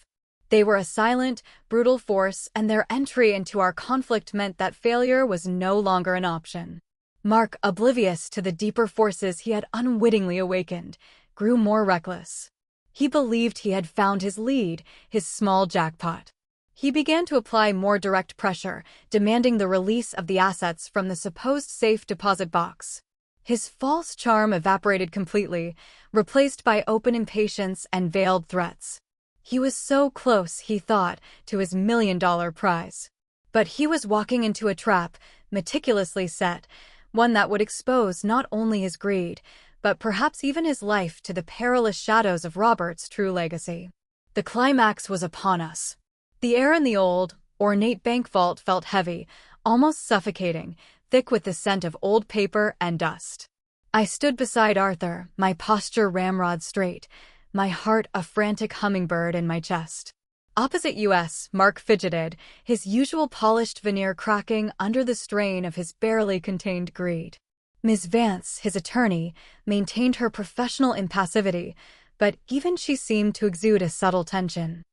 They were a silent, brutal force, and their entry into our conflict meant that failure was no longer an option. Mark, oblivious to the deeper forces he had unwittingly awakened, grew more reckless. He believed he had found his lead, his small jackpot. He began to apply more direct pressure, demanding the release of the assets from the supposed safe deposit box. His false charm evaporated completely, replaced by open impatience and veiled threats. He was so close, he thought, to his million-dollar prize. But he was walking into a trap, meticulously set, one that would expose not only his greed, but perhaps even his life to the perilous shadows of Robert's true legacy. The climax was upon us. The air in the old, ornate bank vault felt heavy, almost suffocating, thick with the scent of old paper and dust. I stood beside Arthur, my posture ramrod straight, my heart a frantic hummingbird in my chest. Opposite us, Mark fidgeted, his usual polished veneer cracking under the strain of his barely contained greed. Ms. Vance, his attorney, maintained her professional impassivity, but even she seemed to exude a subtle tension.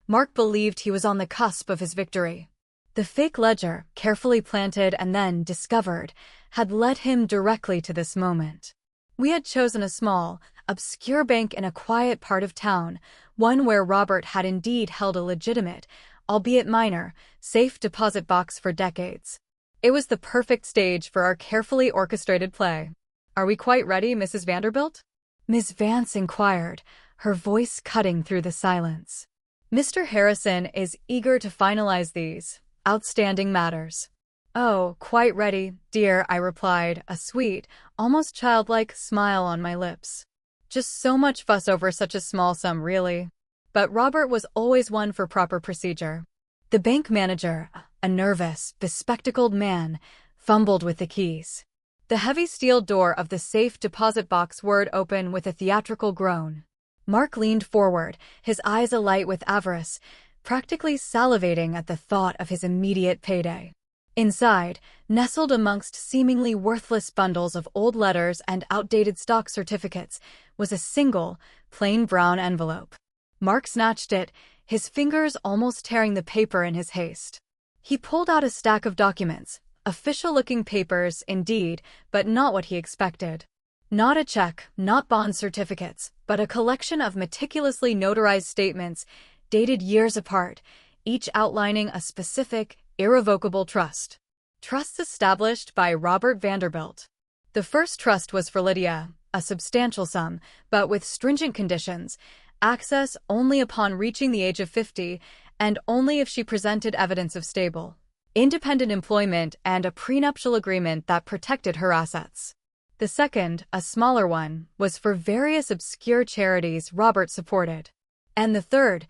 Mark believed he was on the cusp of his victory. The fake ledger, carefully planted and then discovered, had led him directly to this moment. We had chosen a small, obscure bank in a quiet part of town, one where Robert had indeed held a legitimate, albeit minor, safe deposit box for decades. It was the perfect stage for our carefully orchestrated play. "Are we quite ready, Mrs. Vanderbilt?" Ms. Vance inquired, her voice cutting through the silence. "Mr. Harrison is eager to finalize these outstanding matters." "Oh, quite ready, dear," I replied, a sweet, almost childlike smile on my lips. Just so much fuss over such a small sum, really. But Robert was always one for proper procedure. The bank manager, a nervous, bespectacled man, fumbled with the keys. The heavy steel door of the safe deposit box whirred open with a theatrical groan. Mark leaned forward, his eyes alight with avarice, practically salivating at the thought of his immediate payday. Inside, nestled amongst seemingly worthless bundles of old letters and outdated stock certificates, was a single, plain brown envelope. Mark snatched it, his fingers almost tearing the paper in his haste. He pulled out a stack of documents, official-looking papers, indeed, but not what he expected. Not a check, not bond certificates, but a collection of meticulously notarized statements, dated years apart, each outlining a specific, irrevocable trust. Trusts established by Robert Vanderbilt. The first trust was for Lydia, a substantial sum, but with stringent conditions, access only upon reaching the age of 50, and only if she presented evidence of stable, independent employment and a prenuptial agreement that protected her assets. The second, a smaller one, was for various obscure charities Robert supported. And the third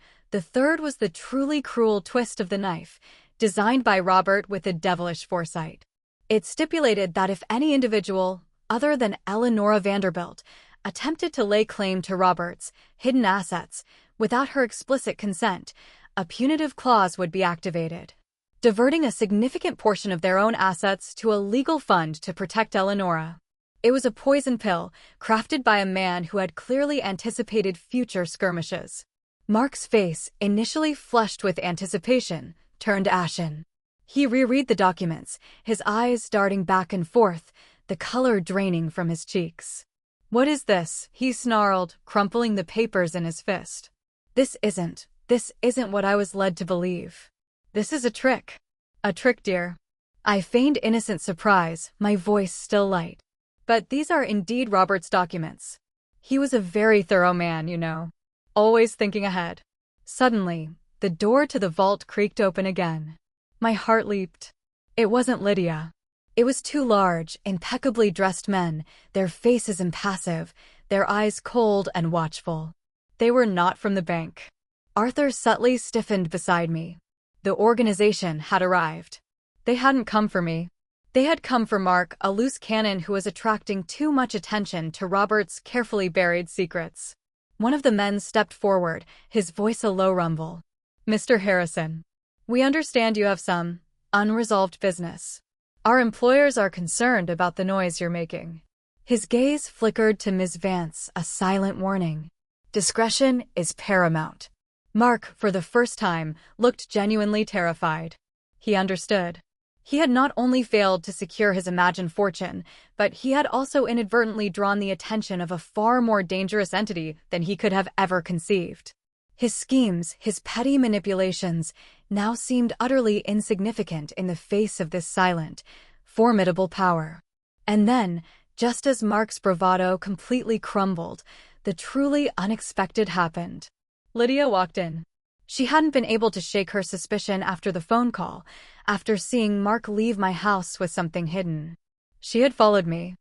was the truly cruel twist of the knife, designed by Robert with a devilish foresight. It stipulated that if any individual, other than Eleonora Vanderbilt, attempted to lay claim to Robert's hidden assets without her explicit consent, a punitive clause would be activated, diverting a significant portion of their own assets to a legal fund to protect Eleonora. It was a poison pill, crafted by a man who had clearly anticipated future skirmishes. Mark's face, initially flushed with anticipation, turned ashen. He reread the documents, his eyes darting back and forth, the color draining from his cheeks. "What is this?" he snarled, crumpling the papers in his fist. This isn't what I was led to believe. This is a trick. A trick, dear." I feigned innocent surprise, my voice still light. "But these are indeed Robert's documents. He was a very thorough man, you know. Always thinking ahead." Suddenly, the door to the vault creaked open again. My heart leaped. It wasn't Lydia. It was two large, impeccably dressed men, their faces impassive, their eyes cold and watchful. They were not from the bank. Arthur subtly stiffened beside me. The organization had arrived. They hadn't come for me. They had come for Mark, a loose cannon who was attracting too much attention to Robert's carefully buried secrets. One of the men stepped forward, his voice a low rumble. "Mr. Harrison, we understand you have some unresolved business. Our employers are concerned about the noise you're making." His gaze flickered to Ms. Vance, a silent warning. Discretion is paramount. Mark, for the first time, looked genuinely terrified. He understood. He had not only failed to secure his imagined fortune, but he had also inadvertently drawn the attention of a far more dangerous entity than he could have ever conceived. His schemes, his petty manipulations, now seemed utterly insignificant in the face of this silent, formidable power. And then, just as Mark's bravado completely crumbled, the truly unexpected happened. Lydia walked in. She hadn't been able to shake her suspicion after the phone call, after seeing Mark leave my house with something hidden. She had followed me.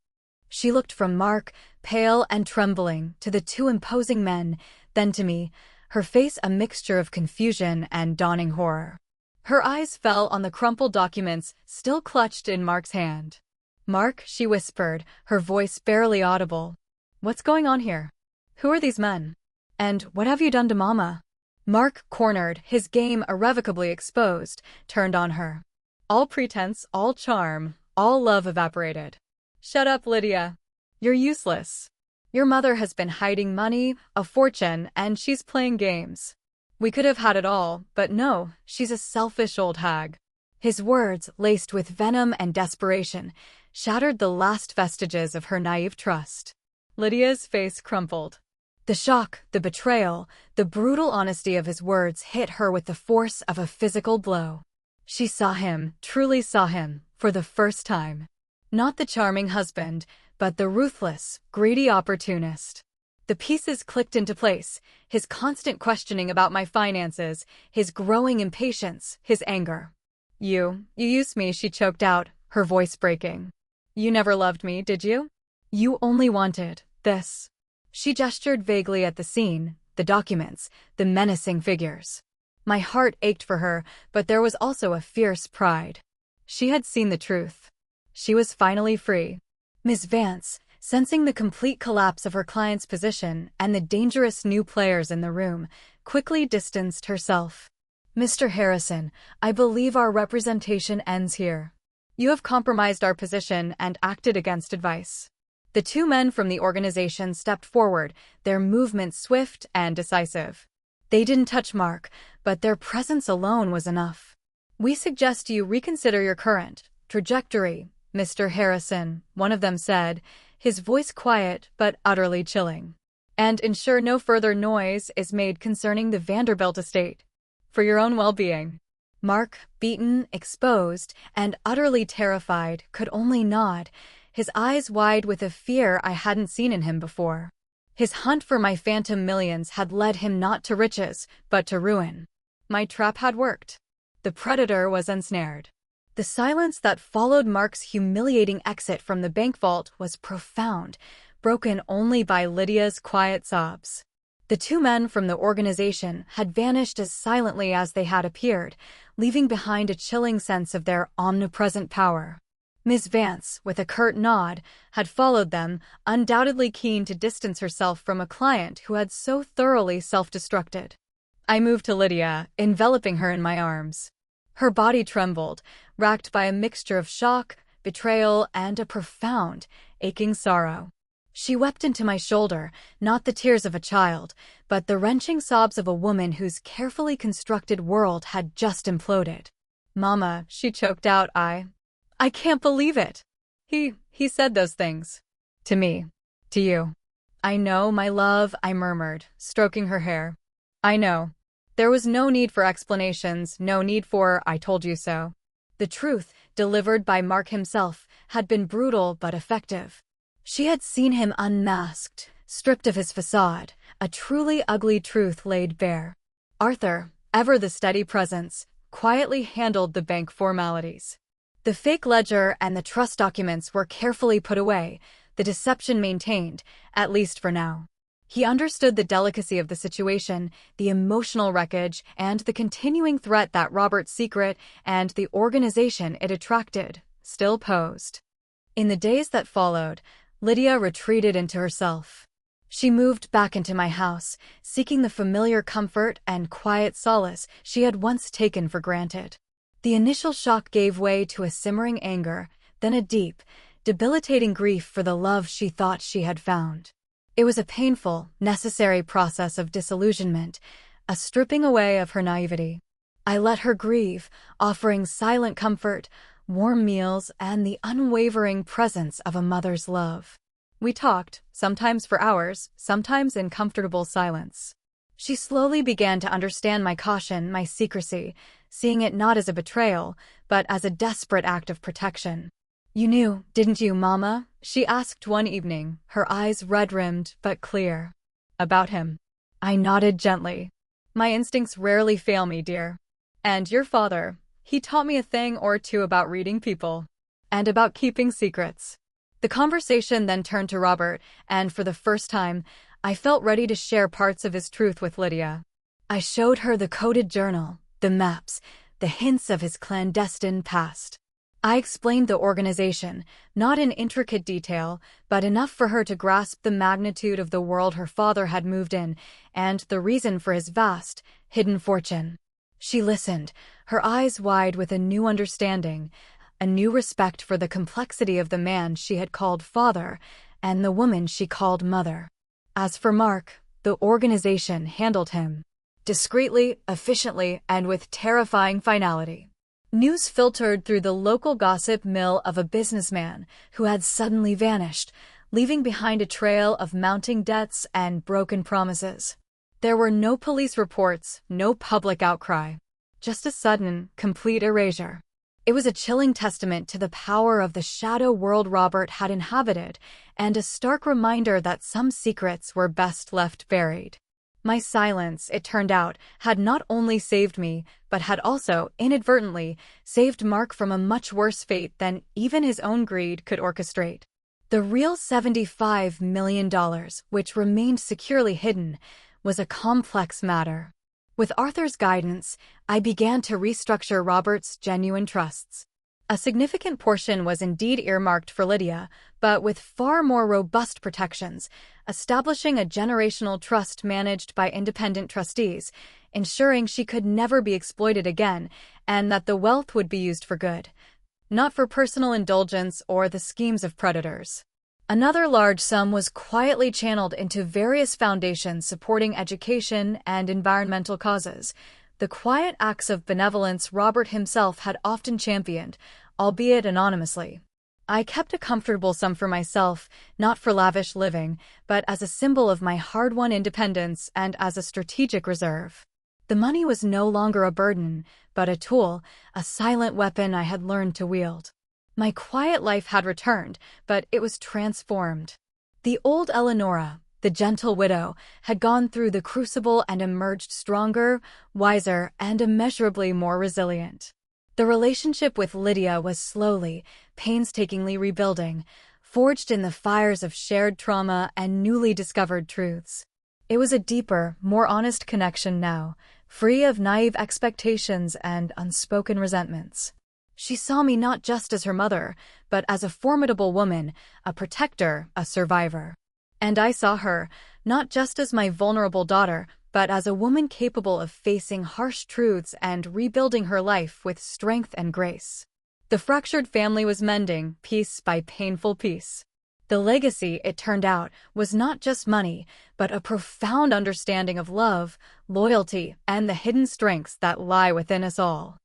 She looked from Mark, pale and trembling, to the two imposing men, then to me, her face a mixture of confusion and dawning horror. Her eyes fell on the crumpled documents still clutched in Mark's hand. "Mark," she whispered, her voice barely audible. "What's going on here? Who are these men? And what have you done to Mama?" Mark, cornered, his game irrevocably exposed, turned on her. All pretense, all charm, all love evaporated. "Shut up, Lydia. You're useless. Your mother has been hiding money, a fortune, and she's playing games. We could have had it all, but no, she's a selfish old hag." His words, laced with venom and desperation, shattered the last vestiges of her naive trust. Lydia's face crumpled. The shock, the betrayal, the brutal honesty of his words hit her with the force of a physical blow. She saw him, truly saw him, for the first time. Not the charming husband, but the ruthless, greedy opportunist. The pieces clicked into place, his constant questioning about my finances, his growing impatience, his anger. You used me," she choked out, her voice breaking. "You never loved me, did you? You only wanted this." She gestured vaguely at the scene, the documents, the menacing figures. My heart ached for her, but there was also a fierce pride. She had seen the truth. She was finally free. Ms. Vance, sensing the complete collapse of her client's position and the dangerous new players in the room, quickly distanced herself. "Mr. Harrison, I believe our representation ends here. You have compromised our position and acted against advice." The two men from the organization stepped forward, their movement swift and decisive. They didn't touch Mark, but their presence alone was enough. "We suggest you reconsider your current trajectory, Mr. Harrison," one of them said, his voice quiet but utterly chilling. "And ensure no further noise is made concerning the Vanderbilt estate. For your own well-being." Mark, beaten, exposed, and utterly terrified, could only nod, his eyes wide with a fear I hadn't seen in him before. His hunt for my phantom millions had led him not to riches, but to ruin. My trap had worked. The predator was ensnared. The silence that followed Mark's humiliating exit from the bank vault was profound, broken only by Lydia's quiet sobs. The two men from the organization had vanished as silently as they had appeared, leaving behind a chilling sense of their omnipresent power. Ms. Vance, with a curt nod, had followed them, undoubtedly keen to distance herself from a client who had so thoroughly self-destructed. I moved to Lydia, enveloping her in my arms. Her body trembled, racked by a mixture of shock, betrayal, and a profound, aching sorrow. She wept into my shoulder, not the tears of a child, but the wrenching sobs of a woman whose carefully constructed world had just imploded. "Mama," she choked out, I can't believe it. He said those things. To me. To you." "I know, my love," I murmured, stroking her hair. "I know. There was no need for explanations, no need for 'I told you so.' The truth, delivered by Mark himself, had been brutal but effective. She had seen him unmasked, stripped of his facade, a truly ugly truth laid bare. Arthur, ever the steady presence, quietly handled the bank formalities. The fake ledger and the trust documents were carefully put away, the deception maintained, at least for now. He understood the delicacy of the situation, the emotional wreckage, and the continuing threat that Robert's secret and the organization it attracted still posed. In the days that followed, Lydia retreated into herself. She moved back into my house, seeking the familiar comfort and quiet solace she had once taken for granted. The initial shock gave way to a simmering anger, then a deep, debilitating grief for the love she thought she had found. It was a painful, necessary process of disillusionment, a stripping away of her naivety. I let her grieve, offering silent comfort, warm meals, and the unwavering presence of a mother's love. We talked, sometimes for hours, sometimes in comfortable silence. She slowly began to understand my caution, my secrecy, seeing it not as a betrayal, but as a desperate act of protection. "You knew, didn't you, Mama?" she asked one evening, her eyes red-rimmed but clear. "About him?" I nodded gently. "My instincts rarely fail me, dear. And your father, he taught me a thing or two about reading people. And about keeping secrets." The conversation then turned to Robert, and for the first time, I felt ready to share parts of his truth with Lydia. I showed her the coded journal, the maps, the hints of his clandestine past. I explained the organization, not in intricate detail, but enough for her to grasp the magnitude of the world her father had moved in, and the reason for his vast, hidden fortune. She listened, her eyes wide with a new understanding, a new respect for the complexity of the man she had called father and the woman she called mother. As for Mark, the organization handled him discreetly, efficiently, and with terrifying finality. News filtered through the local gossip mill of a businessman who had suddenly vanished, leaving behind a trail of mounting debts and broken promises. There were no police reports, no public outcry. Just a sudden, complete erasure. It was a chilling testament to the power of the shadow world Robert had inhabited, and a stark reminder that some secrets were best left buried. My silence, it turned out, had not only saved me, but had also, inadvertently, saved Mark from a much worse fate than even his own greed could orchestrate. The real $75 million, which remained securely hidden, was a complex matter. With Arthur's guidance, I began to restructure Robert's genuine trusts. A significant portion was indeed earmarked for Lydia, but with far more robust protections, establishing a generational trust managed by independent trustees, ensuring she could never be exploited again, and that the wealth would be used for good, not for personal indulgence or the schemes of predators. Another large sum was quietly channeled into various foundations supporting education and environmental causes, the quiet acts of benevolence Robert himself had often championed, albeit anonymously. I kept a comfortable sum for myself, not for lavish living, but as a symbol of my hard-won independence and as a strategic reserve. The money was no longer a burden, but a tool, a silent weapon I had learned to wield. My quiet life had returned, but it was transformed. The old Eleonora, the gentle widow, had gone through the crucible and emerged stronger, wiser, and immeasurably more resilient. The relationship with Lydia was slowly, painstakingly rebuilding, forged in the fires of shared trauma and newly discovered truths. It was a deeper, more honest connection now, free of naive expectations and unspoken resentments. She saw me not just as her mother, but as a formidable woman, a protector, a survivor. And I saw her, not just as my vulnerable daughter, but as a woman capable of facing harsh truths and rebuilding her life with strength and grace. The fractured family was mending, piece by painful piece. The legacy, it turned out, was not just money, but a profound understanding of love, loyalty, and the hidden strengths that lie within us all.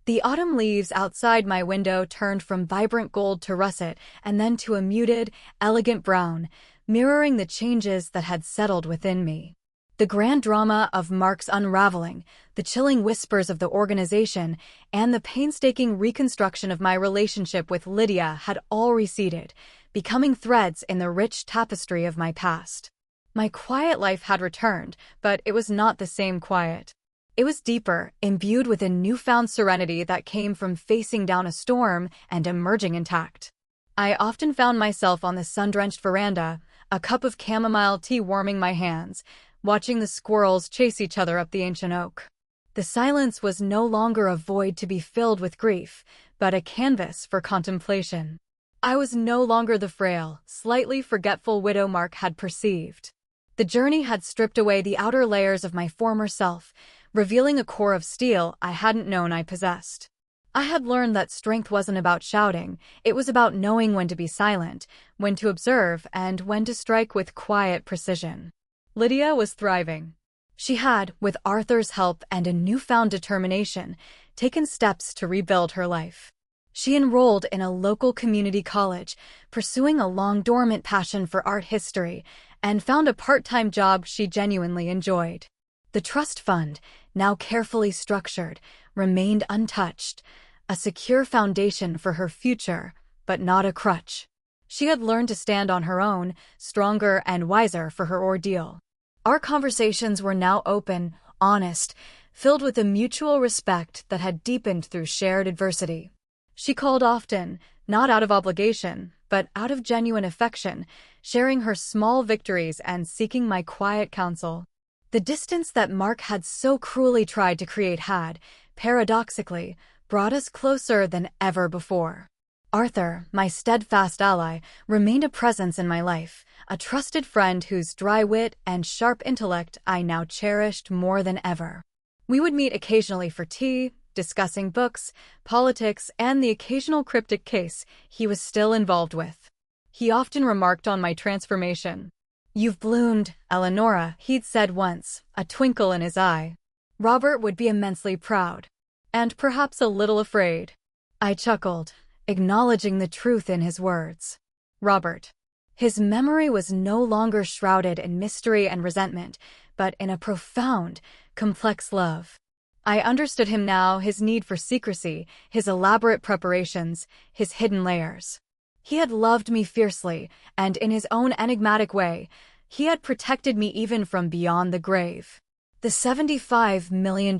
The autumn leaves outside my window turned from vibrant gold to russet and then to a muted, elegant brown, mirroring the changes that had settled within me. The grand drama of Mark's unraveling, the chilling whispers of the organization, and the painstaking reconstruction of my relationship with Lydia had all receded, becoming threads in the rich tapestry of my past. My quiet life had returned, but it was not the same quiet. It was deeper, imbued with a newfound serenity that came from facing down a storm and emerging intact. I often found myself on the sun-drenched veranda, a cup of chamomile tea warming my hands, watching the squirrels chase each other up the ancient oak. The silence was no longer a void to be filled with grief, but a canvas for contemplation. I was no longer the frail, slightly forgetful widow Mark had perceived. The journey had stripped away the outer layers of my former self, revealing a core of steel I hadn't known I possessed. I had learned that strength wasn't about shouting, it was about knowing when to be silent, when to observe, and when to strike with quiet precision. Lydia was thriving. She had, with Arthur's help and a newfound determination, taken steps to rebuild her life. She enrolled in a local community college, pursuing a long-dormant passion for art history, and found a part-time job she genuinely enjoyed. The trust fund, now carefully structured, remained untouched, a secure foundation for her future, but not a crutch. She had learned to stand on her own, stronger and wiser for her ordeal. Our conversations were now open, honest, filled with a mutual respect that had deepened through shared adversity. She called often, not out of obligation, but out of genuine affection, sharing her small victories and seeking my quiet counsel. The distance that Mark had so cruelly tried to create had, paradoxically, brought us closer than ever before. Arthur, my steadfast ally, remained a presence in my life, a trusted friend whose dry wit and sharp intellect I now cherished more than ever. We would meet occasionally for tea, discussing books, politics, and the occasional cryptic case he was still involved with. He often remarked on my transformation. "You've bloomed, Eleonora," he'd said once, a twinkle in his eye. Robert would be immensely proud. And perhaps a little afraid. I chuckled, acknowledging the truth in his words. Robert. His memory was no longer shrouded in mystery and resentment, but in a profound, complex love. I understood him now, his need for secrecy, his elaborate preparations, his hidden layers. He had loved me fiercely, and in his own enigmatic way, he had protected me even from beyond the grave. The $75 million,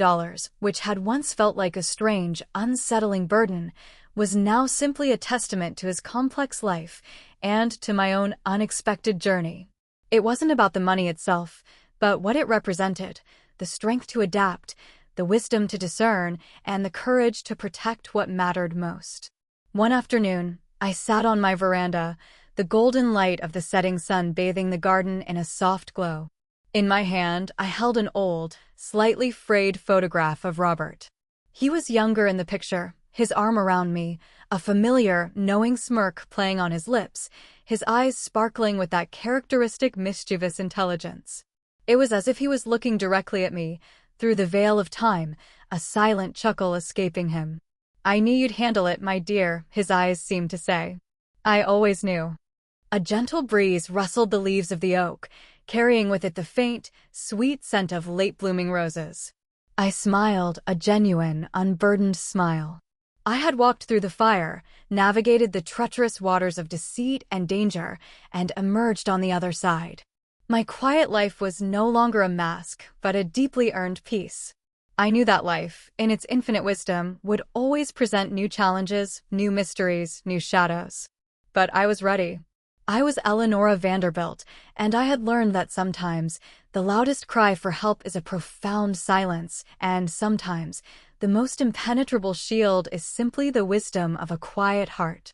which had once felt like a strange, unsettling burden, was now simply a testament to his complex life and to my own unexpected journey. It wasn't about the money itself, but what it represented, the strength to adapt, the wisdom to discern, and the courage to protect what mattered most. One afternoon, I sat on my veranda, the golden light of the setting sun bathing the garden in a soft glow. In my hand, I held an old, slightly frayed photograph of Robert. He was younger in the picture, his arm around me, a familiar, knowing smirk playing on his lips, his eyes sparkling with that characteristic mischievous intelligence. It was as if he was looking directly at me, through the veil of time, a silent chuckle escaping him. "I knew you'd handle it, my dear," his eyes seemed to say. I always knew. A gentle breeze rustled the leaves of the oak, carrying with it the faint, sweet scent of late-blooming roses. I smiled, a genuine, unburdened smile. I had walked through the fire, navigated the treacherous waters of deceit and danger, and emerged on the other side. My quiet life was no longer a mask, but a deeply earned peace. I knew that life, in its infinite wisdom, would always present new challenges, new mysteries, new shadows. But I was ready. I was Eleonora Vanderbilt, and I had learned that sometimes the loudest cry for help is a profound silence, and sometimes the most impenetrable shield is simply the wisdom of a quiet heart.